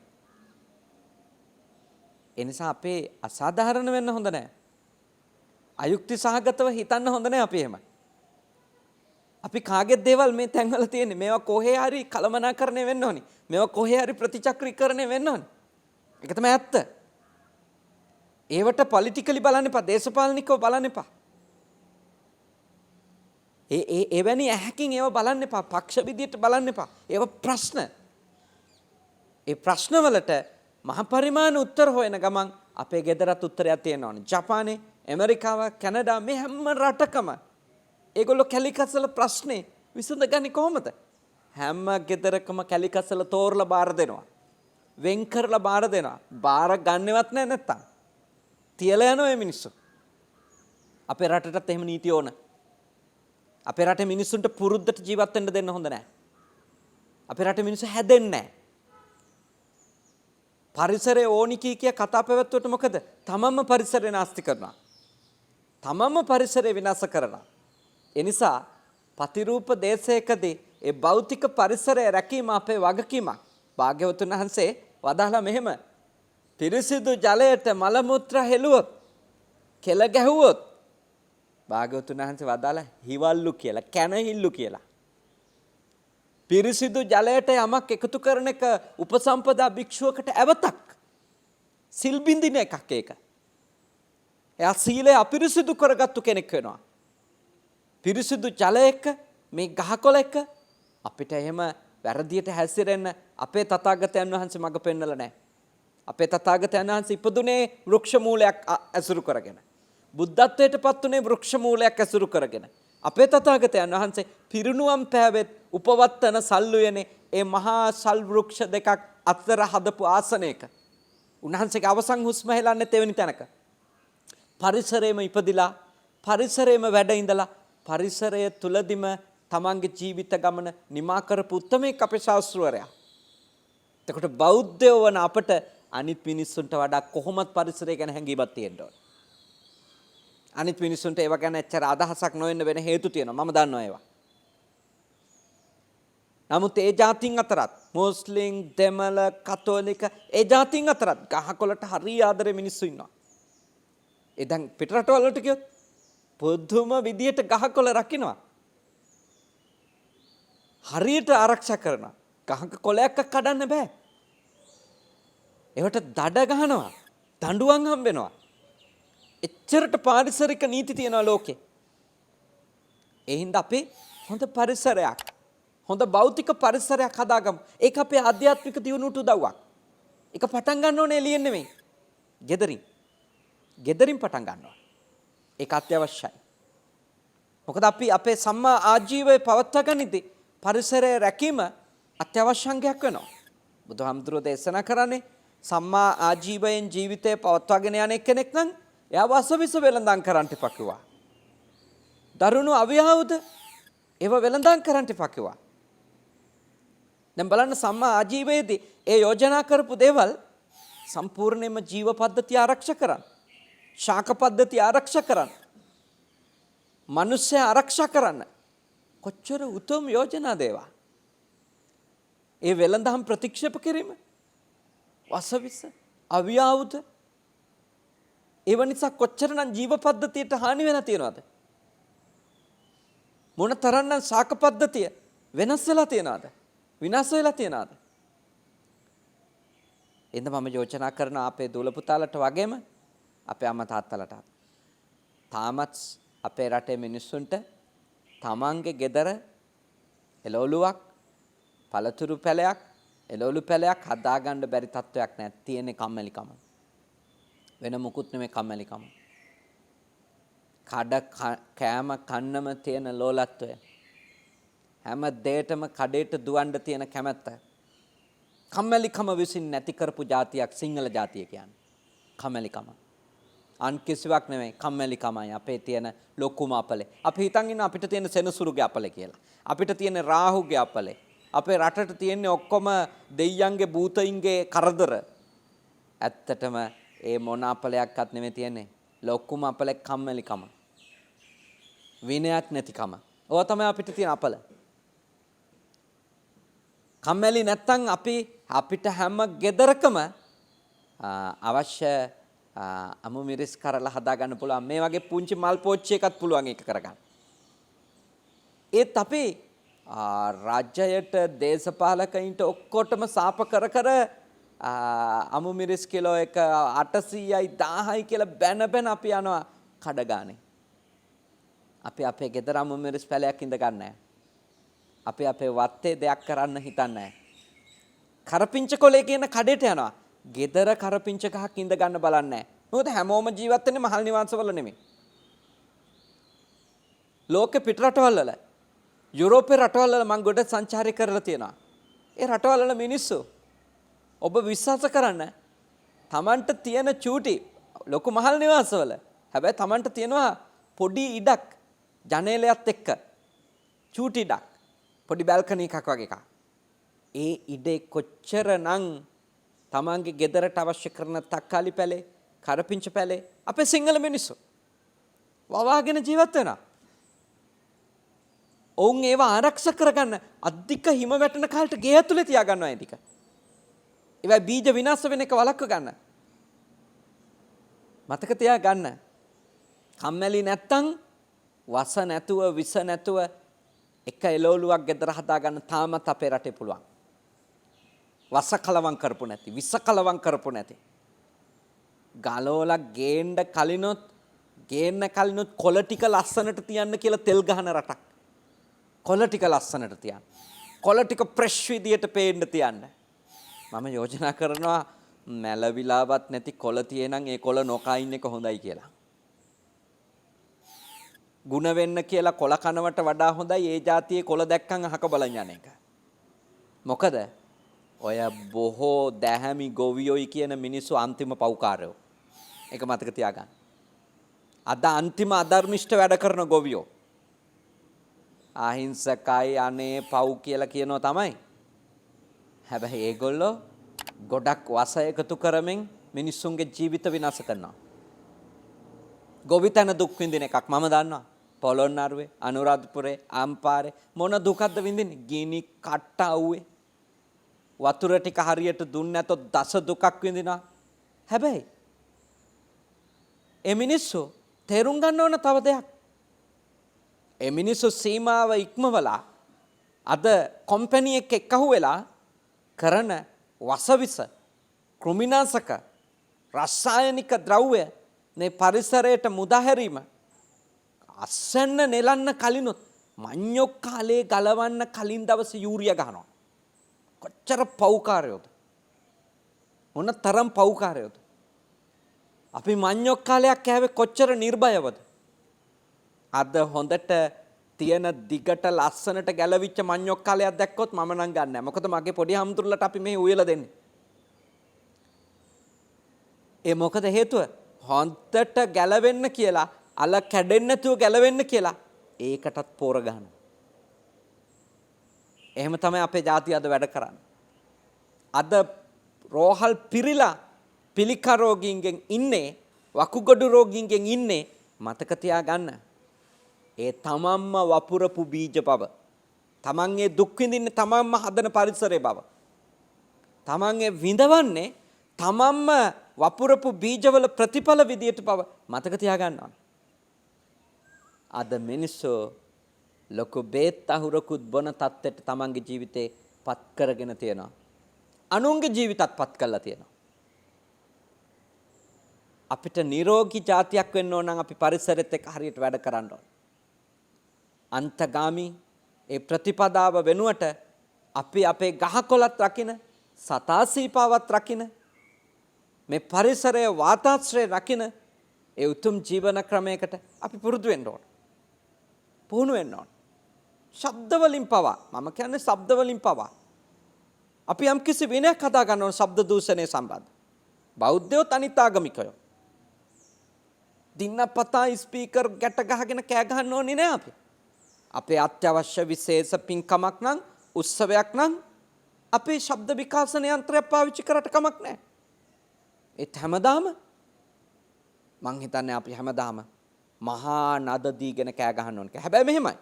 ඒ නිසා අපේ අසාධාරණ වෙන්න හොඳ නැහැ. අයුක්ති සහගතව හිතන්න හොඳ නැහැ අපි එහෙම. අපි කාගෙත් දේවල් මේ තැන්වල තියෙන්නේ. මේවා කොහේ හරි කලමනාකරණය වෙන්න ඕනි. මේවා කොහේ හරි ප්‍රතිචක්‍රීකරණය වෙන්න ඕනි. ඒක තමයි ඇත්ත. ඒවට පොලිටිකලි බලන්න එපා. දේශපාලනිකව බලන්න එපා. එවැනි ඇහැකින් ඒව බලන්න එපා. පක්ෂ විදියට බලන්න එපා. ඒව ප්‍රශ්න. ඒ ප්‍රශ්නවලට මහ පරිමාණ උත්තර හොයන ගමන් අපේ ගෙදරත් උත්තරයක් තියෙන්න ඕනේ. ජපානයේ, ඇමරිකාව, කැනඩා මේ හැම රටකම ඒගොල්ලෝ කැලිකස්වල ප්‍රශ්නේ විසඳගන්නේ කොහොමද? හැම ගෙදරකම කැලිකස්වල තෝරලා බාර දෙනවා. වෙන් කරලා බාර දෙනවා. බාර ගන්නවත් නැහැ නැත්තම්. තියලා යනවා මේ මිනිස්සු. අපේ රටටත් එහෙම නීති ඕන. අපේ රටේ මිනිස්සුන්ට පුරුද්දට ජීවත් වෙන්න දෙන්න හොඳ නැහැ. අපේ රටේ මිනිස්සු හැදෙන්නේ නැහැ. පරිසරය ඕනි කිය කතා පැවැත්වුවට මොකද? තමන්ම පරිසරය නාස්ති කරනවා. තමන්ම පරිසරය විනාශ කරනවා. ඒ නිසා ප්‍රතිරූප දේශයකදී ඒ භෞතික පරිසරය රැකීම අපේ වගකීමක්. භාග්‍යවතුන් වහන්සේ වදාහලා මෙහෙම පිරිසිදු ජලයට මල මුත්‍ර හෙළුවොත් කෙල ගැහුවොත් භාග්‍යවතුන් වහන්සේ වදාලා හිවල්ලු කියලා කැනහිල්ලු කියලා. පිරිසිදු ජලයට යමක් එකතු කරන එක උපසම්පදා භික්ෂුවකට ඇවතක්. සිල් බින්දින එකක් ඒක. එයා සීලය අපිරිසිදු කරගත්තු කෙනෙක් වෙනවා. පිරිසිදු ජලයක මේ ගහකොළ එක අපිට එහෙම වැරදියට හැසිරෙන්න අපේ තථාගතයන් වහන්සේ මඟ පෙන්වලා නැහැ. අපේ තථාගතයන් වහන්සේ ඉපදුනේ වෘක්ෂ මූලයක් ඇසුරු කරගෙන. බුද්ධත්වයට පත් උනේ වෘක්ෂ මූලයක් ඇසුරු කරගෙන. අපේ තථාගතයන් වහන්සේ පිරිනුවම් පෑවෙත් උපවත්තන සල්ුයනේ ඒ මහා සල් වෘක්ෂ දෙකක් අතර හදපු ආසනයක. උන්වහන්සේගේ අවසන් හුස්ම හෙලන්නේ තෙවෙනි තැනක. පරිසරයේම ඉපදිලා පරිසරයේම වැඩ ඉඳලා පරිසරය තුලදිම තමන්ගේ ජීවිත ගමන නිමා කරපු උත්මයෙක් අපේ ශාස්ත්‍රවරයා. එතකොට බෞද්ධයෝ වන අපට අනිත් මිනිස්සුන්ට වඩා කොහොමත් පරිසරය ගැන හැඟීමක් තියෙන්න ඕන. අනිත් මිනිස්සුන්ට ඒව ගැන එච්චර අදහසක් නොවෙන්න වෙන හේතු තියෙනවා. මම දන්නවා ඒවා. නමුත් ඒ ජාතීන් අතරත් මුස්ලිම්, දෙමළ, කතෝලික ඒ ජාතීන් අතරත් ගහකොළට හරි ආදරේ මිනිස්සු ඉන්නවා. ඒ දැන් පිටරටවල වලට ගියොත් පුදුම විදියට ගහකොළ රකින්නවා. හරියට ආරක්ෂා කරනවා. ගහක කොළයක් කඩන්න බෑ. ඒවට දඩ ගහනවා. දඬුවම් හම්බ වෙනවා. එච්චරට පාරිසරික නීති තියෙනවා ලෝකේ. ඒ හින්දා අපි හොඳ පරිසරයක්, හොඳ භෞතික පරිසරයක් හදාගමු. ඒක අපේ ආධ්‍යාත්මික දියුණුවට උදව්වක්. ඒක පටන් ගන්න ඕනේ එළියෙන් නෙමෙයි. ගෙදරින්. ගෙදරින් පටන් ගන්නවා. ඒක අත්‍යවශ්‍යයි. මොකද අපි අපේ සම්මා ආජීවය පවත්වා ගනිද්දී පරිසරය රැකීම අත්‍යවශ්‍ය අංගයක් වෙනවා. බුදුහාමුදුරුවෝ දේශනා කරන්නේ සම්මා ආජීවයෙන් ජීවිතය පවත්වාගෙන යන කෙනෙක් නම් එයා වසවිස වෙලඳන් කරන්න එපා කිව්වා. දරුණු අවියාවුද ඒව වෙලඳන් කරන්න එපා කිව්වා. දැන් බලන්න සම්මා ආජීවයේදී ඒ යෝජනා කරපු දේවල් සම්පූර්ණයෙන්ම ජීව පද්ධතිය ආරක්ෂා කරන්න. ශාක පද්ධතිය ආරක්ෂා කරන්න. මිනිස්සු ආරක්ෂා කරන්න. කොච්චර උතුම් යෝජනා දේවා. ඒ වෙලඳහම් ප්‍රතික්ෂේප කිරීම වසවිස අවියාවුද ඒව නිසා කොච්චරනම් ජීව පද්ධතියට හානි වෙලා තියෙනවද? මොන තරම්නම් ශාක පද්ධතිය වෙනස් වෙලා තියෙනවද? විනාශ වෙලා තියෙනවද? එඳ මම යෝජනා කරන අපේ දූල පුතාලට වගේම අපේ අම්මා තාත්තලට තාමත් අපේ රටේ මිනිස්සුන්ට තමන්ගේ ගෙදර එළවලුවක් පළතුරු පැලයක් එළවලු පැලයක් හදාගන්න බැරි තත්වයක් නැහැ. තියෙන්නේ කම්මැලිකම. වෙන මුකුත් නෙමෙයි කම්මැලිකම. කඩ කෑම කන්නම තියෙන ලෝලත්වය. හැම දෙයකම කඩේට දුවන්න තියෙන කැමැත්ත. කම්මැලිකම විසින් නැති කරපු જાතියක් සිංහල જાතිය කියන්නේ. කම්මැලිකම. අන් කිසිවක් නෙමෙයි කම්මැලිකමයි අපේ තියෙන ලොකුම අපලේ. අපි හිතන් ඉන්න අපිට තියෙන සෙනසුරුගේ අපලේ කියලා. අපිට තියෙන රාහුගේ අපලේ. අපේ රටට තියෙන්නේ ඔක්කොම දෙයියන්ගේ භූතයින්ගේ කරදර. ඇත්තටම ඒ මොන අපලයක්වත් නෙමෙයි තියෙන්නේ. ලොකුම අපලේ කම්මැලිකම. විනයක් නැතිකම. ඕවා තමයි අපිට තියෙන අපල. කම්මැලි නැත්තම් අපිට හැම ගෙදරකම අවශ්‍ය අමු මිරිස් කරලා හදා ගන්න පුළුවන්. මේ වගේ පුංචි මල් පෝච්චි එකක් පුළුවන් ඒක කරගන්න. ඒත් අපි රාජ්‍යයට දේශපාලකයින්ට ඔක්කොටම සාප කර කර අමු මිරිස් කිලෝ එක 800යි 1000යි කියලා බැන අපි යනවා කඩගානේ. අපි අපේ ගෙදර අමු මිරිස් පැලයක් ඉඳ ගන්න නැහැ. අපි අපේ වත්තේ දෙයක් කරන්න හිතන්නේ නැහැ. කරපිංච කොලේ කියන කඩේට යනවා. ගෙදර කරපිංච ගහක් ඉඳ ගන්න බලන්නේ නැහැ. මොකද හැමෝම ජීවත් වෙන්නේ මහල් නිවාසවල නෙමෙයි. ලෝකෙ පිට රටවල් වල යුරෝපේ රටවල් වල මම ගොඩ සංචාරය කරලා තියෙනවා. ඒ රටවල් වල මිනිස්සු ඔබ විශ්වාස කරන්න තමන්ට තියෙන චූටි ලොකු මහල් නිවාසවල හැබැයි තමන්ට තියෙනවා පොඩි ඉඩක් ජනේලයත් එක්ක චූටි ඉඩක් පොඩි බැල්කනි එකක් වගේ එකක්. ඒ ඉඩේ කොච්චරනම් තමන්ගේ ගෙදරට අවශ්‍ය කරන තක්කාලි පැලේ කරපිංච පැලේ අපේ සිංහල මිනිස්සු වවාගෙන ජීවත් වෙනවා. ඔවුන් ඒවා ආරක්ෂා කරගන්න අධික හිම වැටෙන කාලට ගේ ඇතුලේ තියා ගන්නවා ටික. ඒවා බීජ විනාශ වෙන එක වළක්ව ගන්න. මතක තියා ගන්න. කම්මැලි නැත්තම් වස නැතුව විස නැතුව එක එළවලුවක් ගෙදර හදා ගන්න තාමත් අපේ රටේ පුළුවන්. වස කලවම් කරපු නැති, විස කලවම් කරපු නැති. ගලවලා ගේන්න කලිනොත් කොළ ටික ලස්සනට තියන්න කියලා තෙල් ගහන රටක්. කොළ ටික ලස්සනට තියන්න. කොළ ටික ෆ්‍රෙෂ් විදියට පේන්න තියන්න. මම යෝජනා කරනවා මැලවිලාවත් නැති කොළ තියෙනන් ඒ කොළ නොකයින් එක හොඳයි කියලා. ಗುಣ වෙන්න කියලා කොළ කනවට වඩා හොඳයි ඒ જાතියේ කොළ දැක්කන් අහක බලන් යන එක. මොකද ඔය බොහෝ දැහැමි ගොවියෝයි කියන මිනිස්සු අන්තිම පව්කාරයෝ. ඒක මතක තියාගන්න. අද අන්තිම අධර්මිෂ්ඨ වැඩ කරන ගොවියෝ. අහිංසකයි අනේ පව් කියලා කියනවා තමයි. හැබැයි ඒගොල්ලෝ ගොඩක් වස එකතු කරමින් මිනිස්සුන්ගේ ජීවිත විනාශ කරනවා. ගොවිතැන දුක් විඳින එකක් මම දන්නවා. පොළොන්නරුවේ, අනුරාධපුරේ, අම්පාරේ මොන දුකක්ද විඳින්නේ? ගිනි කට්ට අවුවේ. වතුර ටික හරියට දුන්නේ නැතොත් දස දුකක් විඳිනවා. හැබැයි ඒ මිනිස්සු තේරුම් ගන්න ඕන තව දෙයක්. ඒ මිනිස්සු සීමාව ඉක්මවලා අද කම්පැනි එක එක්කහුව වෙලා කරන වසවිස කෘමිනාශක රසායනික ද්‍රව්‍ය මේ පරිසරයට මුදාහැරීම අස්සන්න නෙලන්න කලිනුත් මඤ්ඤොක් කාලේ ගලවන්න කලින් දවසේ යූරියා ගහනවා. කොච්චර පව්කාරයෝද? මොන තරම් පව්කාරයෝද? අපි මඤ්ඤොක් කාලයක් කෑවේ කොච්චර නිර්භයවද? අද හොඳට තියෙන දිගට ලස්සනට ගැලවිච්ච මඤ්ඤොක් කාලයක් දැක්කොත් මම නම් ගන්න නැහැ. මොකද මගේ පොඩි හම්තුරුලට අපි මේ උයලා දෙන්නේ. ඒ මොකද හේතුව? හොන්දට ගැලවෙන්න කියලා අල කැඩෙන්නේ නැතුව ගැලවෙන්න කියලා ඒකටත් පෝර ගන්නවා. එහෙම තමයි අපේ ජාතිය අද වැඩ කරන්නේ. අද රෝහල් පිරිලා පිළිකා රෝගීන්ගෙන් ඉන්නේ, වකුගඩු රෝගීන්ගෙන් ඉන්නේ මතක තියාගන්න. ඒ තමන්ම වපුරපු බීජ බව. තමන් ඒ දුක් විඳින්නේ තමන්ම හදන පරිසරයේ බව. තමන් ඒ විඳවන්නේ තමන්ම වපුරපු බීජවල ප්‍රතිඵල විදියට පව මතක තියාගන්න ඕනේ. අද මිනිස්සු ලොකු බේත් අහුරකුත් බොන තත්ත්වයට තමන්ගේ ජීවිතේ පත් කරගෙන තියෙනවා. අනුන්ගේ ජීවිතත් පත් කරලා තියෙනවා. අපිට නිරෝගී જાතියක් වෙන්න ඕන නම් අපි පරිසරෙත් එක්ක හරියට වැඩ කරන්න ඕන. අන්තගාමි ඒ ප්‍රතිපදාව වෙනුවට අපි අපේ ගහකොළත් රකින්න, සතාසීපාවත් රකින්න, මේ පරිසරයේ වාතාශ්‍රය රකින්න ඒ උතුම් ජීවන ක්‍රමයකට අපි පුරුදු වෙන්න ඕන. පුහුණු වෙන්න ඕන. ශබ්ද වලින් පවා, මම කියන්නේ ශබ්ද වලින් පවා අපි යම් කිසි විනයක් හදා ගන්න ඕන ශබ්ද දූෂණය සම්බන්ධ. බෞද්ධයෝ අනිත් ආගමිකයෝ දිනපතා ස්පීකර් ගැට ගහගෙන කෑ ගහන්න ඕනේ නෑ අපි. අපේ අත්‍යවශ්‍ය විශේෂ පින්කමක් නම්, උත්සවයක් නම් අපි ශබ්ද විකාශන යන්ත්‍රයක් පාවිච්චි කරට කමක් නෑ. ඒත් හැමදාම මං හිතන්නේ අපි හැමදාම මහා නද දීගෙන කෑ ගහන්න ඕනේ. හැබැයි මෙහෙමයි.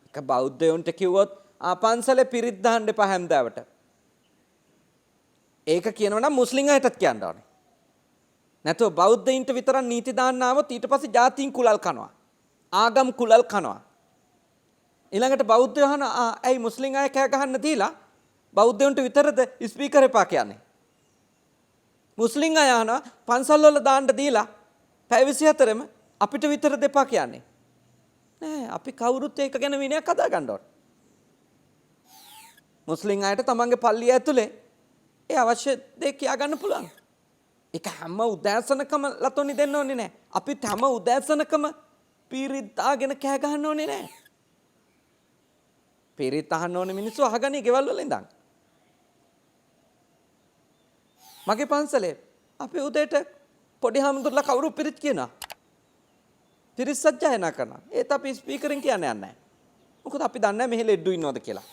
එක බෞද්ධයන්ට කිව්වොත් පන්සලේ පිරිත් දාන්න එපා හැමදාවට. ඒක කියනවා නම් මුස්ලිම් අයටත් කියන්න ඕනේ. නැතුව බෞද්ධයින්ට විතරක් නීති දාන්න ආවොත් ඊට පස්සේ ජාතීන් කුලල් කනවා. ආගම් කුලල් කනවා. ඊළඟට බෞද්ධයෝ අහන ඇයි මුස්ලිම් අය කෑ ගහන්න දීලා බෞද්ධයන්ට විතරද ස්පීකර් එපා කියන්නේ? මුස්ලිම් අය අහන පන්සල් වල දාන්න දීලා පැය 24ම අපිට විතර දෙපා කියන්නේ. නෑ අපි කවුරුත් ඒක ගැන විනයක් හදා ගන්න ඕන. මුස්ලිම් අයට තමන්ගේ පල්ලිය ඇතුලේ ඒ අවශ්‍ය දේ කියා ගන්න පුළුවන්. ඒක හැම උදෑසනකම ලතෝනි දෙන්න ඕනේ නෑ. අපිත් හැම උදෑසනකම පීරිත් දාගෙන කෑ ගහන්න ඕනේ නෑ. පීරිත් අහන්න ඕනේ මිනිස්සු අහගන්නේ ගෙවල් වල ඉඳන්. මගේ පන්සලේ අපි උදේට පොඩි හාමුදුරුවෝ කවුරු පිරිත් කියනවා. පිරිත් සජ්ජායනා කරනවා. ඒත් අපි ස්පීකරෙන් කියන්නේ නැහැ. මොකද අපි දන්නේ නැහැ මෙහෙ ලෙඩ්ඩු ඉන්නවද කියලා.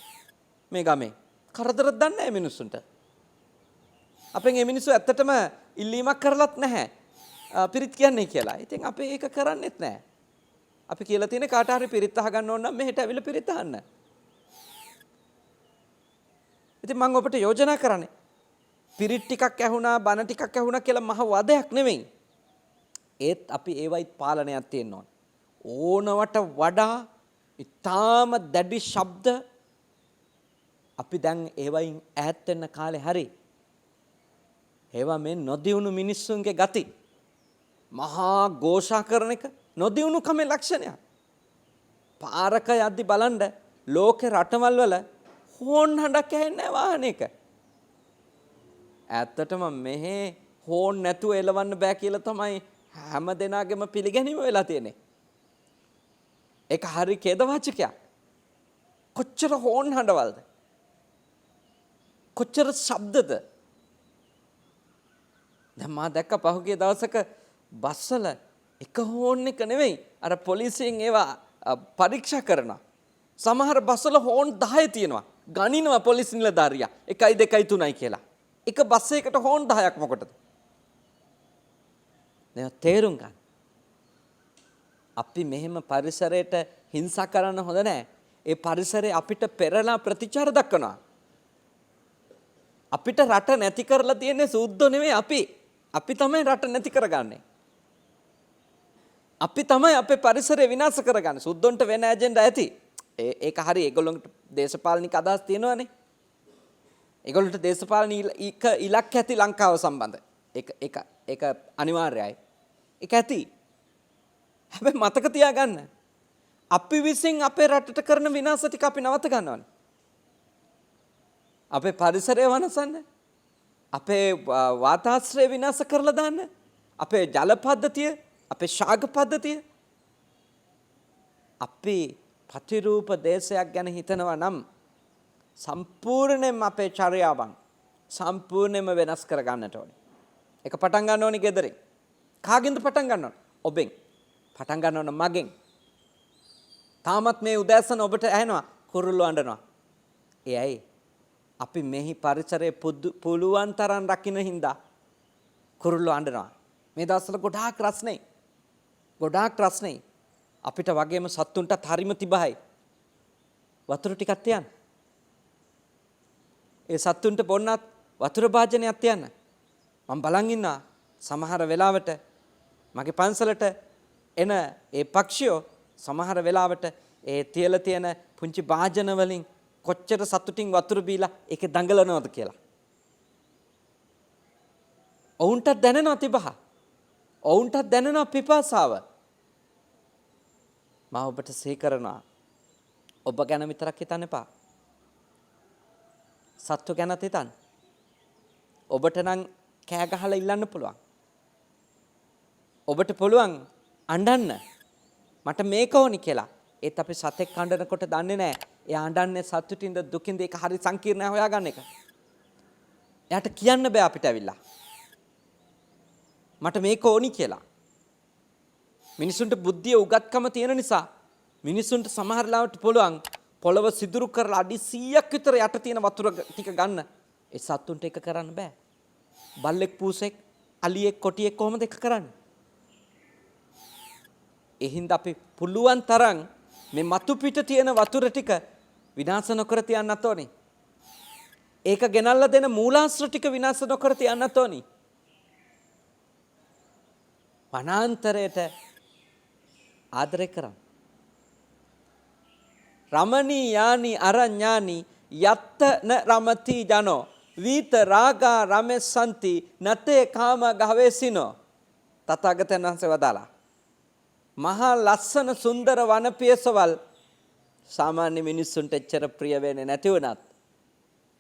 මේ ගමේ කරදරයක් දන්නේ නැහැ මිනිස්සුන්ට. අපෙන් මේ මිනිස්සු ඇත්තටම ඉල්ලීමක් කරලත් නැහැ. පිරිත් කියන්නේ කියලා. ඉතින් අපි ඒක කරන්නේත් නැහැ. අපි කියලා තියෙන්නේ කාට හරි පිරිත් අහගන්න ඕන නම් මෙහෙට ඇවිල්ලා පිරිත් අහන්න. ඉතින් මම ඔබට යෝජනා කරන්නේ පිරිත් ටිකක් ඇහුණා, බණ ටිකක් ඇහුණා කියලා මහ වදයක් නෙමෙයි. ඒත් අපි ඒවයිත් පාලනයක් තියෙන්න ඕන. ඕනවට වඩා ඊටාම දැඩි ශබ්ද අපි දැන් ඒවයින් ඈත් වෙන්න කාලේ හරි. ඒවා මේ නොදියුණු මිනිස්සුන්ගේ ගති. මහා ഘോഷා කරන එක නොදියුණු කමේ ලක්ෂණයක්. පාරක යද්දි බලන්න ලෝකේ රටවල් වල හෝන් හඬක් ඇහෙන්නේ වාහනයක. ඇත්තටම මෙහෙ හෝන් නැතුව එලවන්න බෑ කියලා තමයි හැම දෙනාගේම පිළිගැනීම වෙලා තියෙන්නේ. ඒක හරි ඛේදවාචකයක්. කොච්චර හෝන් හඬවල්ද? කොච්චර ශබ්දද? දැන් මා දැක්ක පහුගිය දවසක බස්වල එක හෝන් එක නෙවෙයි අර පොලිසියෙන් ඒවා පරීක්ෂා කරනවා. සමහර බස්වල හෝන් 10 තියෙනවා. ගණිනවා පොලිස් නිලධාරියා 1 2 3යි කියලා. එක බස් එකකට හෝන් 10ක් මොකටද? දැන් තේරුම් ගන්න. අපි මෙහෙම පරිසරයට හිංසා කරන්න හොඳ නැහැ. ඒ පරිසරය අපිට පෙරලා ප්‍රතිචාර දක්වනවා. අපිට රට නැති කරලා තියෙන්නේ සූද්දෝ නෙවෙයි අපි. අපි තමයි රට නැති කරගන්නේ. අපි තමයි අපේ පරිසරය විනාශ කරගන්නේ. සුද්දොන්ට වෙන ඇජෙන්ඩා ඇති. ඒක හරි ඒගොල්ලන්ට දේශපාලනික අදහස් තියෙනවනේ. ඒගොල්ලන්ට දේශපාලන ඉලක්ක ඇති ලංකාව සම්බන්ධ. ඒක අනිවාර්යයි. ඒක ඇති. හැබැයි මතක තියාගන්න. අපි විසින් අපේ රටට කරන විනාශ ටික අපි නවත්ත ගන්න ඕනේ. අපේ පරිසරය වනසන්න. අපේ වාතාශ්‍රය විනාශ කරලා දාන්න. අපේ ජල පද්ධතිය, අපේ ශාක පද්ධතිය. අපි ප්‍රතිරූප දේශයක් ගැන හිතනවා නම් සම්පූර්ණයෙන්ම අපේ චර්යාවන් සම්පූර්ණයෙන්ම වෙනස් කර ගන්නට ඕනේ. ඒක පටන් ගන්න ඕනේ ගෙදරින්. කාගෙන්ද පටන් ගන්න ඕනේ? ඔබෙන්. පටන් ගන්න ඕනේ මගෙන්. තාමත් මේ උදෑසන ඔබට ඇහෙනවා කුරුල්ලෝ අඬනවා. ඒ ඇයි? අපි මෙහි පරිසරයේ පුළුවන් තරම් රකින්න හින්දා කුරුල්ලෝ අඬනවා. මේ දවස්වල ගොඩාක් රස්නේ. ගොඩාක් රස්නේ. අපිට වගේම සත්තුන්ටත් හරිම තිබහයි. වතුර ටිකක් තියන්න. ඒ සත්තුන්ට බොන්නත් වතුර භාජනයක් තියන්න. මම බලන් ඉන්නා සමහර වෙලාවට මගේ පන්සලට එන ඒ පක්ෂියෝ සමහර වෙලාවට ඒ තියලා තියෙන පුංචි භාජන වලින් කොච්චර සතුටින් වතුර බීලා ඒකේ දඟලනවද කියලා. ඔවුන්ට දැනෙනවා තිබහ. ඔවුන්ට දැනෙනවා පිපාසාව. මම ඔබට සිහි කරනවා ඔබ ගැන විතරක් හිතන්න එපා. සත්තු ගැනත් හිතන්න. ඔබට නම් කෑ ගහලා ඉල්ලන්න පුළුවන්. ඔබට පුළුවන් අඬන්න. මට මේක ඕනි කියලා. ඒත් අපි සතෙක් අඬනකොට දන්නේ නැහැ. එයා අඬන්නේ සතුටින්ද දුකින්ද ඒක හරි සංකීර්ණයි හොයාගන්න එක. එයාට කියන්න බෑ අපිට ඇවිල්ලා. මට මේක ඕනි කියලා. මිනිසුන්ට බුද්ධිය උගත්කම තියෙන නිසා මිනිසුන්ට සමහර ලාවට පුළුවන් පොළව සිදුරු කරලා අඩි 100ක් විතර යට තියෙන වතුර ටික ගන්න. ඒ සත්තුන්ට එක කරන්න බෑ. බල්ලෙක් පූසෙක් අලියෙක් කොටියෙක් කොහොමද එක කරන්නේ? ඒ හින්දා අපි පුළුවන් තරම් මේ මතු පිට තියෙන වතුර ටික විනාශ නොකර තියන්නත් ඕනේ. ඒක ගෙනල්ලා දෙන මූලාශ්‍ර ටික විනාශ නොකර තියන්නත් ඕනේ. වනාන්තරයට ආදරය කරන්න. රමණීයානි අරඤ්ඤානි යත්තන රමති ජනෝ වීත රාගා රමෙසන්ති නතේ කාම ගහවේසිනෝ. තථාගතයන් වහන්සේ වදාලා මහා ලස්සන සුන්දර වනපියසවල් සාමාන්‍ය මිනිස්සුන්ට එච්චර ප්‍රිය වෙන්නේ නැති වුණත්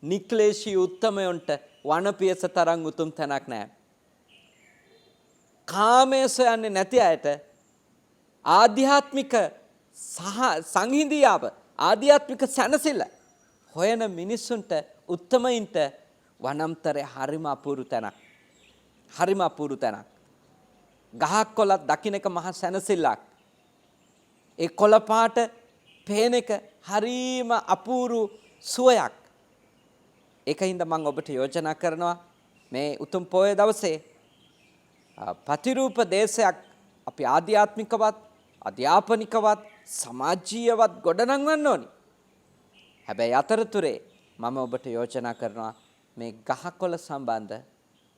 නික්ලේශී උත්තමයන්ට වනපියස තරම් උතුම් තැනක් නැහැ. කාමයේ සොයන්නේ නැති අයට ආධ්‍යාත්මික සංහිඳියාව ආධ්‍යාත්මික සැනසෙල්ල හොයන මිනිස්සුන්ට උත්තමයින්ට වනම්තරේ හරිම අපූර්ව තැනක්. හරිම අපූර්ව තැනක්. ගහක් කොළක් දකින්න එක මහ සැනසෙල්ලක්. ඒ කොළ පාට පේන එක හරිම අපූර්ව සුවයක්. ඒකින්ද මම ඔබට යෝජනා කරනවා මේ උතුම් පොය දවසේ ප්‍රතිරූප දේශයක් අපි ආධ්‍යාත්මිකවත් අධ්‍යාපනිකවත් සමාජීයවත් ගොඩනංවන්න ඕනි. හැබැයි අතරතුරේ මම ඔබට යෝජනා කරනවා මේ ගහකොළ සම්බන්ධ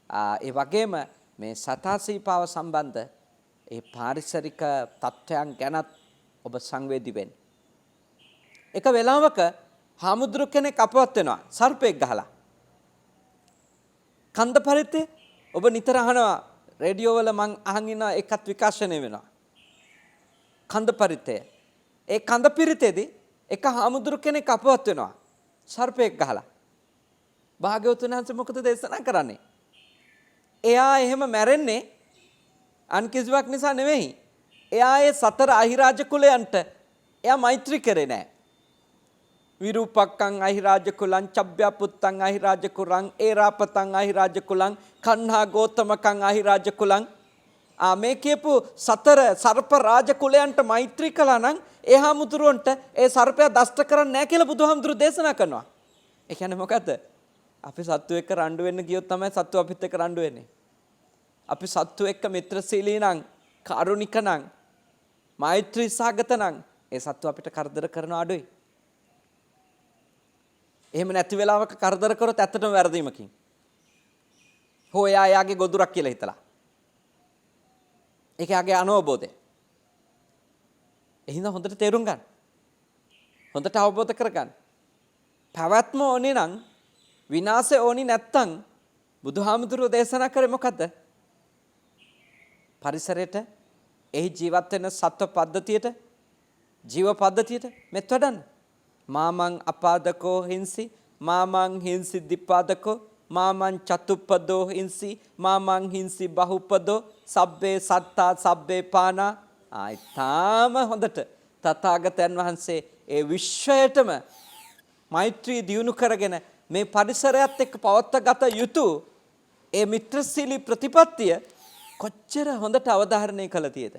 ඒ වගේම මේ සතාසීපාව සම්බන්ධ ඒ පාරිසරික තත්ත්වයන් ගැනත් ඔබ සංවේදී වෙන්න. එක වෙලාවක හාමුදුරු කෙනෙක් අපවත් වෙනවා සර්පෙක් ගහලා. කන්ද පරිත්තේ ඔබ නිතර අහනවා රේඩියෝ වල මං අහන් ඉන්න එකත් විකාශනය වෙනවා. කන්ද පරිත්තේ. ඒ කන්ද පිරිතේදී එක හාමුදුරු කෙනෙක් අපවත් වෙනවා සර්පෙක් ගහලා. භාග්‍යවතුන් වහන්සේ මොකද දේශනා කරන්නේ? එයා එහෙම මැරෙන්නේ අන් කිසිවක් නිසා නෙවෙයි. එයා ඒ සතර අහිරාජ කුලයන්ට එයා මෛත්‍රී කරේ නැහැ. විරූපක්කං අහිරාජ කුලං චබ්බ්‍යපුත්තං අහිරාජ කුලං ඒරාපතං අහිරාජ කුලං කන්හා ගෝතමකං අහිරාජ කුලං මේ කියපු සතර සර්ප රාජ කුලයන්ට මෛත්‍රී කළා නම් ඒ හාමුදුරුවන්ට ඒ සර්පයා දෂ්ට කරන්නේ නැහැ කියලා බුදුහාමුදුරු දේශනා කරනවා. ඒ කියන්නේ මොකද්ද? අපි සත්තු එක්ක රණ්ඩු වෙන්න ගියොත් තමයි සත්තු අපිත් එක්ක රණ්ඩු වෙන්නේ. අපි සත්තු එක්ක මිත්‍රශීලී නම්, කරුණික නම්, මෛත්‍රී සාගත නම් ඒ සත්තු අපිට කරදර කරන අඩුයි. එහෙම නැති වෙලාවක කරදර කරොත් ඇත්තටම වැරදීමකින්. හෝ එයාගේ ගොදුරක් කියලා හිතලා. ඒක යාගේ අනවබෝධය. එහෙනම් හොඳට තේරුම් ගන්න. හොඳට අවබෝධ කරගන්න. පැවැත්ම ඕනේ නම් විනාශය ඕනි නැත්තම් බුදුහාමුදුරුවෝ දේශනා කරේ මොකද්ද? පරිසරයට එහි ජීවත් වෙන සත්ව පද්ධතියට ජීව පද්ධතියට මෙත් වඩන්න. මාමං අපාදකෝ හිංසි මාමං හිංසි දිපාදකෝ මාමං චතුප්පදෝ හිංසි මාමං හිංසි බහුපදෝ සබ්බේ සත්තා සබ්බේ පානා. තාම හොඳට තථාගතයන් වහන්සේ ඒ විශ්වයටම මෛත්‍රී දියුණු කරගෙන මේ පරිසරයත් එක්ක පවත්වාගත යුතු ඒ මිත්‍රශීලී ප්‍රතිපත්තිය කොච්චර හොඳට අවධාරණය කළ තියෙද?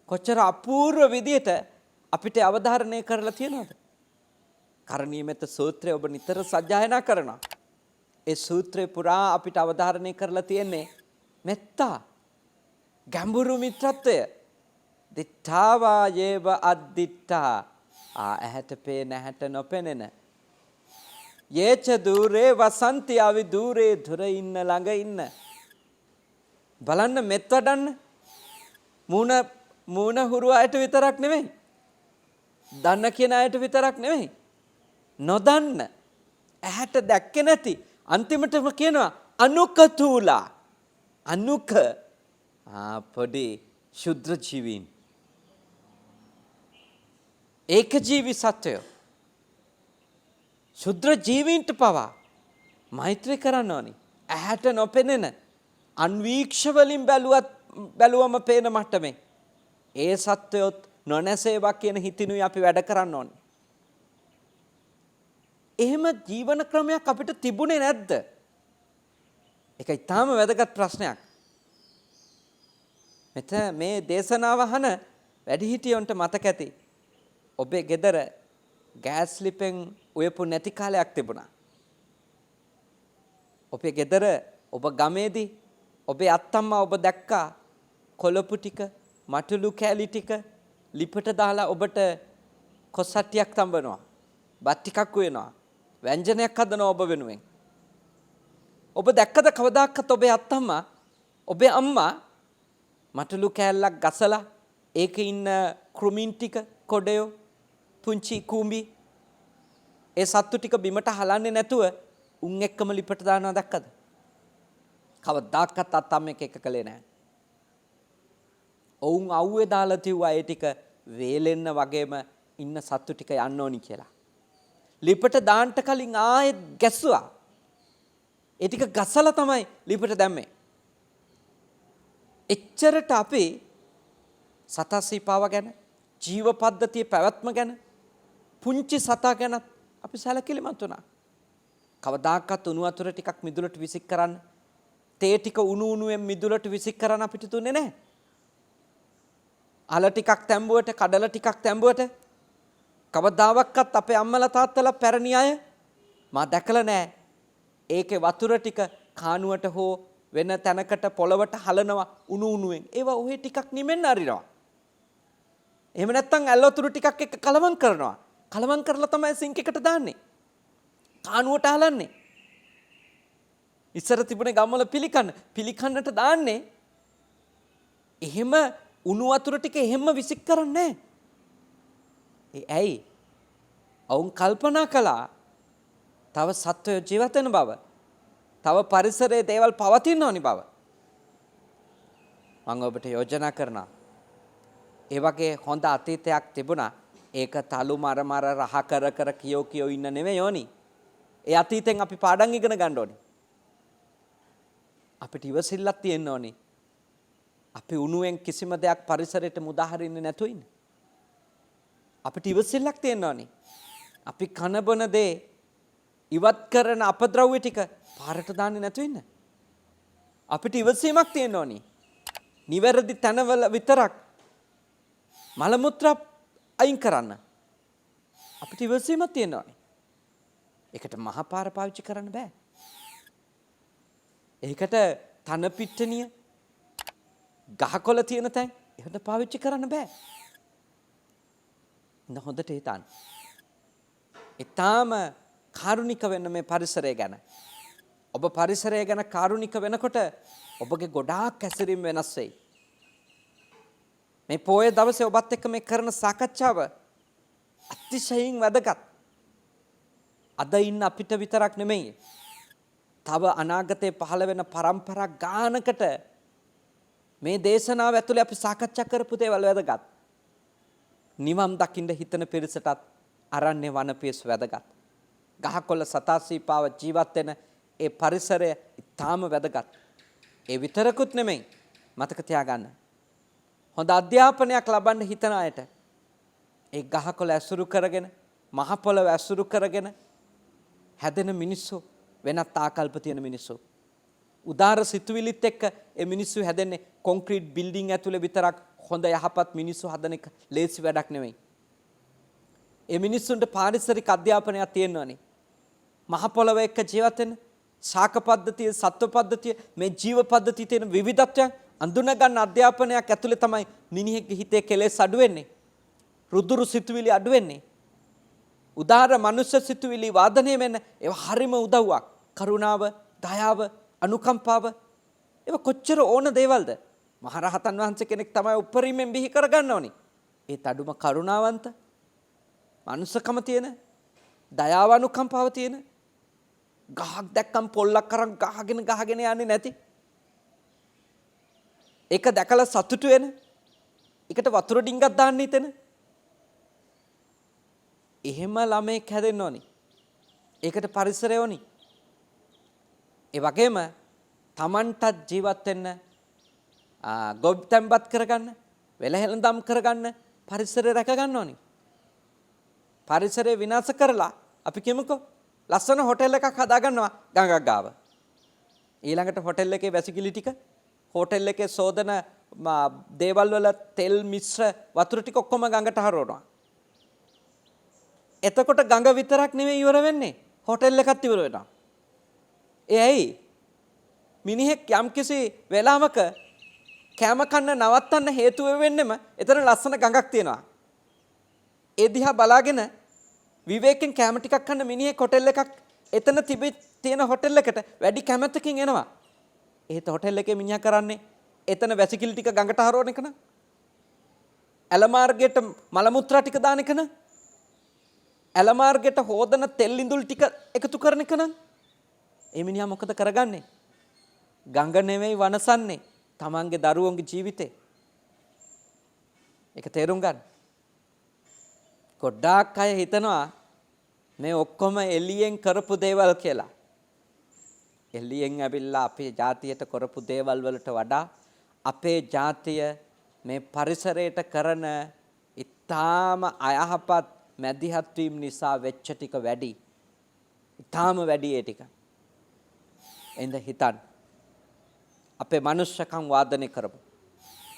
කොච්චර අපූර්ව විදියට අපිට අවධාරණය කරලා තියෙනවද? කරණීයමෙත සූත්‍රය ඔබ නිතර සජ්ජායනා කරනවා. ඒ සූත්‍රය පුරා අපිට අවධාරණය කරලා තියෙන්නේ මෙත්තා ගැඹුරු මිත්‍රත්වය. දිඨාවා යේව අද්දිඨා ඇහැට පේන ඇහැට නොපෙනෙන යේච දූරේ වසන්ති අවි දූරේ දුර ඉන්න ළඟ ඉන්න. බලන්න මෙත් වඩන්න මූණ හුරු අයට විතරක් නෙමෙයි. දන්න කියන අයට විතරක් නෙමෙයි. නොදන්න ඇහැට දැක්කේ නැති අන්තිමටම කියනවා අනුකතූලා. අනුක පොඩි ශුද්‍ර ජීවීන්. ඒක ජීවි සත්වයෝ. ශුද්‍ර ජීවීන්ට පවා මෛත්‍රී කරන්න ඕනි. ඇහැට නොපෙනෙන අන්වීක්ෂ වලින් බැලුවම පේන මට්ටමේ ඒ සත්වයොත් නොනැසේවා කියන හිතිනුයි අපි වැඩ කරන්න ඕනේ. එහෙම ජීවන ක්‍රමයක් අපිට තිබුණේ නැද්ද? ඒක ඊටාම වැදගත් ප්‍රශ්නයක්. මෙතන මේ දේශනාව අහන වැඩිහිටියන්ට මතක ඇති. ඔබේ ගෙදර ගෑස් ලිපෙන් උයපු නැති කාලයක් තිබුණා. ඔබේ ගෙදර ඔබ ගමේදී ඔබේ අත්තම්මා ඔබ දැක්කා කොළපු ටික මටලු කෑලි ටික ලිපට දාලා ඔබට කොස්සට්ටියක් තඹනවා. බත් ටිකක් උයනවා. ව්‍යංජනයක් හදනවා ඔබ වෙනුවෙන්. ඔබ දැක්කද කවදාකවත් ඔබේ අත්තම්මා ඔබේ අම්මා මටලු කෑල්ලක් ගසලා ඒකේ ඉන්න කෘමීන් ටික කොඩයෝ පුංචි කූඹි ඒ සත්තු ටික බිමට හලන්නේ නැතුව උන් එක්කම ලිපට දානවා දැක්කද? කවදාකවත් අත්තම්මෙක් එක කළේ නැහැ. ඔවුන් අවුවේ දාලා තියුවා ඒ ටික වේලෙන්න වගේම ඉන්න සත්තු ටික යන්න ඕනි කියලා. ලිපට දාන්න කලින් ආයෙත් ගැස්සුවා. ඒ ටික ගසලා තමයි ලිපට දැම්මේ. එච්චරට අපි සතා සීපාව ගැන ජීව පද්ධතිය පැවැත්ම ගැන පුංචි සතා ගැන අපි සැලකිලිමත් වුණා. කවදාකවත් උණු වතුර ටිකක් මිදුලට විසික් කරන්න තේ ටික උණු උණුවෙන් මිදුලට විසික් කරන්න අපිට තුන්නේ නැහැ. අල ටිකක් තැඹුවට කඩල ටිකක් තැඹුවට කවදාවත් අපේ අම්මලා තාත්තලා පැරණි අය මා දැකලා නැහැ. ඒකේ වතුර ටික කානුවට හෝ වෙන තැනකට පොළවට හලනවා උණු උණුවෙන්. ඒවා ඔහේ ටිකක් නිමෙන්න අරිනවා. එහෙම නැත්නම් ඇල් වතුර ටිකක් එක්ක කලවම් කරනවා. කලවම් කරලා තමයි සිංක් එකට දාන්නේ. කානුවට හලන්නේ. ඉස්සර තිබුණේ ගම්වල පිළිකන්නට දාන්නේ. එහෙම උණු වතුර ටික එහෙම විසික් කරන්නේ නැහැ. ඇයි? ඔවුන් කල්පනා කළා තව සත්වය ජීවත් වෙන බව. තව පරිසරයේ දේවල් පවතින ඕනි බව. මම ඔබට යෝජනා කරනවා. ඒ වගේ හොඳ අතීතයක් තිබුණා. ඒක තලු මර රහ කර කියෝ ඉන්න නෙමෙයි ඕනි. ඒ අතීතෙන් අපි පාඩම් ඉගෙන ගන්න ඕනි. අපිට ඉවසිල්ලක් තියෙන්න ඕනි. අපි උණුවෙන් කිසිම දෙයක් පරිසරයට මුදා හරින්නේ නැතුව ඉන්න. අපිට ඉවසිල්ලක් තියෙන්න ඕනි. අපි කන බොන දේ ඉවත් කරන අපද්‍රව්‍ය ටික පාරට දාන්නේ නැතුව ඉන්න. අපිට ඉවසීමක් තියෙන්න ඕනි. නිවැරදි තැනවල විතරක් මල මුත්‍රා අයින් කරන්න. අපිට ඉවසීමක් තියෙන්න ඕනි. ඒකට මහ පාර පාවිච්චි කරන්න බෑ. ඒකට තන පිට්ටනිය ගහකොළ තියෙන තැන් එහෙම පාවිච්චි කරන්න බෑ. ඉන්න හොඳට හිතන්න. ඊටාම කාරුණික වෙන්න මේ පරිසරය ගැන. ඔබ පරිසරය ගැන කාරුණික වෙනකොට ඔබගේ ගොඩාක් හැසිරීම වෙනස් වෙයි. මේ පොයේ දවසේ ඔබත් එක්ක මේ කරන සාකච්ඡාව අතිශයින් වැදගත්. අද ඉන්න අපිට විතරක් නෙමෙයි. තව අනාගතේ පහළ වෙන પરම්පරා ගානකට මේ දේශනාව ඇතුලේ අපි සාකච්ඡා කරපු දේවල් වැදගත්. නිවම් දකින්න හිතන පිරිසටත් අරන්නේ වනපියස් වැදගත්. ගහකොළ සතාසීපාව ජීවත් වෙන ඒ පරිසරය ඉතාම වැදගත්. ඒ විතරකුත් නෙමෙයි මතක තියාගන්න. හොඳ අධ්‍යාපනයක් ලබන්න හිතන අයට ඒ ගහකොළ ඇසුරු කරගෙන මහ පොළව ඇසුරු කරගෙන හැදෙන මිනිස්සු වෙනත් ආකල්ප තියෙන මිනිස්සු. උදාර සිතුවිලිත් එක්ක ඒ මිනිස්සු හැදෙන්නේ කොන්ක්‍රීට් බිල්ඩින් ඇතුලේ විතරක් හොඳ යහපත් මිනිස්සු හදන එක ලේසි වැඩක් නෙමෙයි. ඒ මිනිස්සුන්ට පාරිසරික අධ්‍යාපනයක් තියෙනවනේ. මහ පොළව එක්ක ජීවත් වෙන ශාක පද්ධතිය, සත්ව පද්ධතිය, මේ ජීව පද්ධතිය තියෙන විවිධත්වයන් අඳුන ගන්න අධ්‍යාපනයක් ඇතුලේ තමයි මිනිහෙක්ගේ හිතේ කෙලෙස් අඩු වෙන්නේ. රුදුරු සිතුවිලි අඩු වෙන්නේ. උදාර මනුෂ්‍ය සිතුවිලි වාදනය වෙන ඒවා හරිම උදව්වක්. කරුණාව, දයාව, අනුකම්පාව ඒවා කොච්චර ඕන දේවල්ද? මහරහතන් වහන්සේ කෙනෙක් තමයි උපරිමයෙන් බිහි කරගන්න ඕනි. ඒත් අඩුම කරුණාවන්ත, මනුස්සකම තියෙන, දයාව අනුකම්පාව තියෙන, ගහක් දැක්කම් පොල්ලක් අරන් ගහගෙන යන්නේ නැති. ඒක දැකලා සතුටු වෙන, ඒකට වතුර ඩිංගක් දාන්න හිතෙන. එහෙම ළමෙක් හැදෙන්න ඕනි. ඒකට පරිසරය ඕනි. ඒ වගේම Tamanටත් ජීවත් වෙන්න, ගොවිතැන්පත් කරගන්න, වෙලහෙළඳම් කරගන්න පරිසරය රැක ගන්න ඕනි. පරිසරය විනාශ කරලා අපි කියමුකෝ ලස්සන හොටෙල් එකක් හදාගන්නවා ගඟක් ගාව. ඊළඟට හොටෙල් එකේ වැසිකිලි ටික, හොටෙල් එකේ සෝදන දේවල් වල තෙල් මිශ්‍ර වතුර ටික ඔක්කොම ගඟට හරවනවා. එතකොට ගඟ විතරක් නෙමෙයි ඉවර වෙන්නේ, හොටෙල් එකත් ඉවර වෙනවා. ඒ ඇයි? මිනිහෙක් යම්කිසි වෙලාවක කැම කන්න නවත්තන්න හේතුව වෙන්නෙම එතන ලස්සන ගඟක් තියෙනවා. ඒ දිහා බලාගෙන විවේකයෙන් කැම ටිකක් කන්න මිනිහෙක් හොටෙල් එකක් එතන තියෙන හොටෙල් එකට වැඩි කැමැත්තකින් එනවා. ඒත් හොටෙල් එකේ මිනිහා කරන්නේ එතන වැසිකිලි ටික ගඟට හරවන එක න ะ. ඇල මාර්ගයට මල මුත්‍රා ටික දාන එක න ะ. ඇල මාර්ගයට හොදන තෙල් ඉඳුල් ටික එකතු කරන එක නම් ඒ මිනිහා මොකද කරගන්නේ? ගඟ නෙවෙයි වනසන්නේ තමන්ගේ දරුවන්ගේ ජීවිතේ. ඒක තේරුම් ගන්න. ගොඩාක් අය හිතනවා මේ ඔක්කොම එළියෙන් කරපු දේවල් කියලා. එළියෙන් ඇවිල්ලා අපේ ජාතියට කරපු දේවල් වලට වඩා අපේ ජාතිය මේ පරිසරයට කරන ඊටාම අයහපත් මැදිහත් වීම නිසා වෙච්ච ටික වැඩි. ඊටාම වැඩි ඒ ටික. එඳ හිතන්න. අපේ මනුෂ්‍යකම් වාදනය කරමු.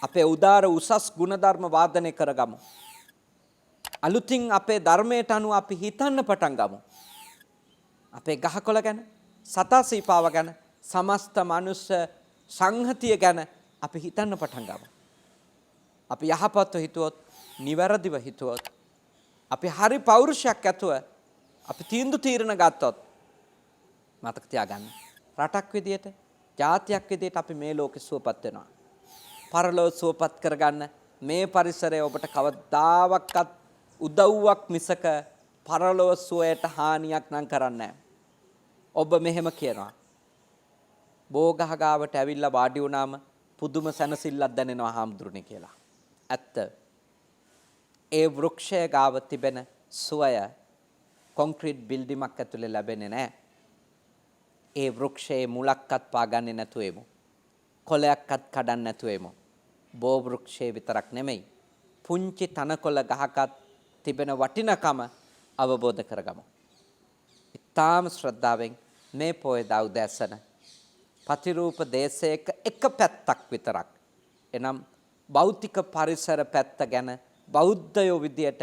අපේ උදාර උසස් ගුණධර්ම වාදනය කරගමු. අලුතින් අපේ ධර්මයට අනුව අපි හිතන්න පටන් ගමු. අපේ ගහකොළ ගැන, සතා සීපාව ගැන, සමස්ත මනුෂ්‍ය සංහතිය ගැන අපි හිතන්න පටන් ගමු. අපි යහපත්ව හිතුවොත්, නිවැරදිව හිතුවොත්, අපි හරි පෞරුෂයක් ඇතුව අපි තීරණ ගත්තොත් මතක තියාගන්න. රටක් විදියට, ජාතියක් විදියට අපි මේ ලෝකෙ සුවපත් වෙනවා. පරලොව සුවපත් කරගන්න මේ පරිසරය ඔබට කවදාවත් උදව්වක් මිසක පරලොව සුවයට හානියක් නම් කරන්නේ නැහැ. ඔබ මෙහෙම කියනවා. බෝගහ ගාවට ඇවිල්ලා වාඩි වුණාම පුදුම සැනසෙල්ලක් දැනෙනවා හාමුදුරනේ කියලා. ඇත්ත. ඒ වෘක්ෂය ගාව තිබෙන සුවය කොන්ක්‍රීට් බිල්ඩිමක් ඇතුලේ ලැබෙන්නේ නැහැ. ඒ වෘක්ෂයේ මුලක්වත් පාගන්නේ නැතුව එමු. කොළයක්වත් කඩන්න නැතුව එමු. බෝ වෘක්ෂයේ විතරක් නෙමෙයි, පුංචි තනකොළ ගහකත් තිබෙන වටිනකම අවබෝධ කරගමු. ඊටාම ශ්‍රද්ධාවෙන් මේ පොය දා උදැසන පතිරූප දේශයක එක පැත්තක් විතරක්, එනම් භෞතික පරිසර පැත්ත ගැන බෞද්ධයෝ විදියට,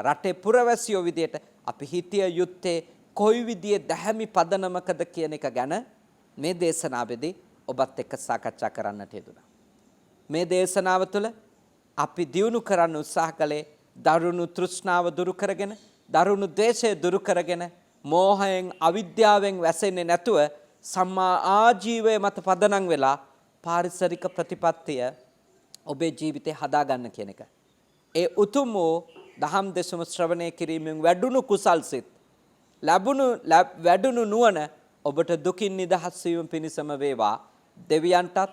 රටේ පුරවැසියෝ විදියට අපි හිතිය යුත්තේ කොයි විදියේ දැහැමි පදනමකද කියන එක ගැන මේ දේශනාවේදී ඔබත් එක්ක සාකච්ඡා කරන්නට යෙදුණා. මේ දේශනාව තුළ අපි දියුණු කරන්න උත්සාහ කළේ දරුණු තෘෂ්ණාව දුරු කරගෙන, දරුණු ද්වේෂය දුරු කරගෙන, මෝහයෙන් අවිද්‍යාවෙන් වැසෙන්නේ නැතුව සම්මා ආජීවය මත පදනම් වෙලා පාරිසරික ප්‍රතිපත්තිය ඔබේ ජීවිතේ හදාගන්න කියන එක. ඒ උතුම් වූ දහම් දෙසුම ශ්‍රවණය කිරීමෙන් වැඩුණු කුසල්සිත, වැඩුණු නුවණ ඔබට දුකින් නිදහස් වීම පිණිසම වේවා. දෙවියන්ටත්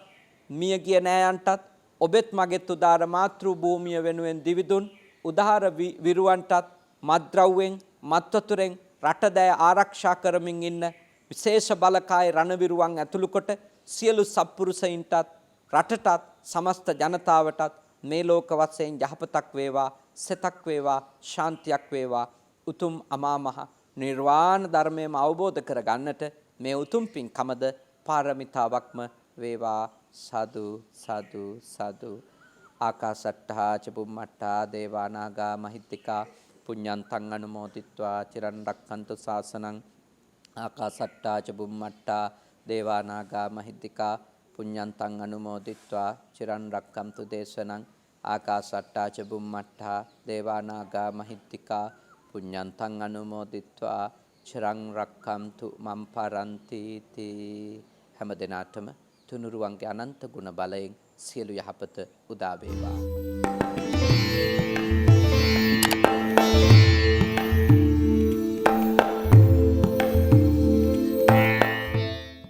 මියගිය නෑයන්ටත් ඔබෙත් මගෙත් උදාර මාතෘ භූමිය වෙනුවෙන් දිවිදුන් උදාර විරුවන්ටත් මත්ද්‍රව්‍යෙන් මත්වතුරෙන් රටදෑ ආරක්ෂා කරමින් ඉන්න විශේෂ බලකාය රණවිරුවන් ඇතුළු කොට සියලු සත්පුරුෂයින්ටත් රටටත් සමස්ත ජනතාවටත් මේ ලෝක වශයෙන් යහපතක් වේවා, සෙතක් වේවා, ශාන්තියක් වේවා. උතුම් අමා මහ නිර්වාණ ධර්මයම අවබෝධ කරගන්නට මේ උතුම් පින්කමද පාරමිතාවක්ම වේවා. සාදු සාදු සාදු. ආකාසට්ඨා ච බුම්මට්ඨා දේවා නාග මහිත්‍තිකා පුඤ්ඤන්තං අනුමෝදිත්වා චිරන් රක්ඛන්තු ශාසනං. ආකාසට්ඨා ච බුම්මට්ඨා දේවා නාග මහිත්‍තිකා පුඤ්ඤන්තං අනුමෝදිත්වා චිරන් රක්ඛන්තු දේශනං. ආකාසට්ඨා ච බුම්මට්ඨා දේවා නාග මහිත්‍තිකා පුඤ්ඤන්තං අනුමෝදිත්වා චිරං රක්ඛන්තු මම් පරන්ති තී. හැම දිනාටම තුනුරුවන්ගේ අනන්ත ගුණ බලයෙන් සියලු යහපත උදා වේවා.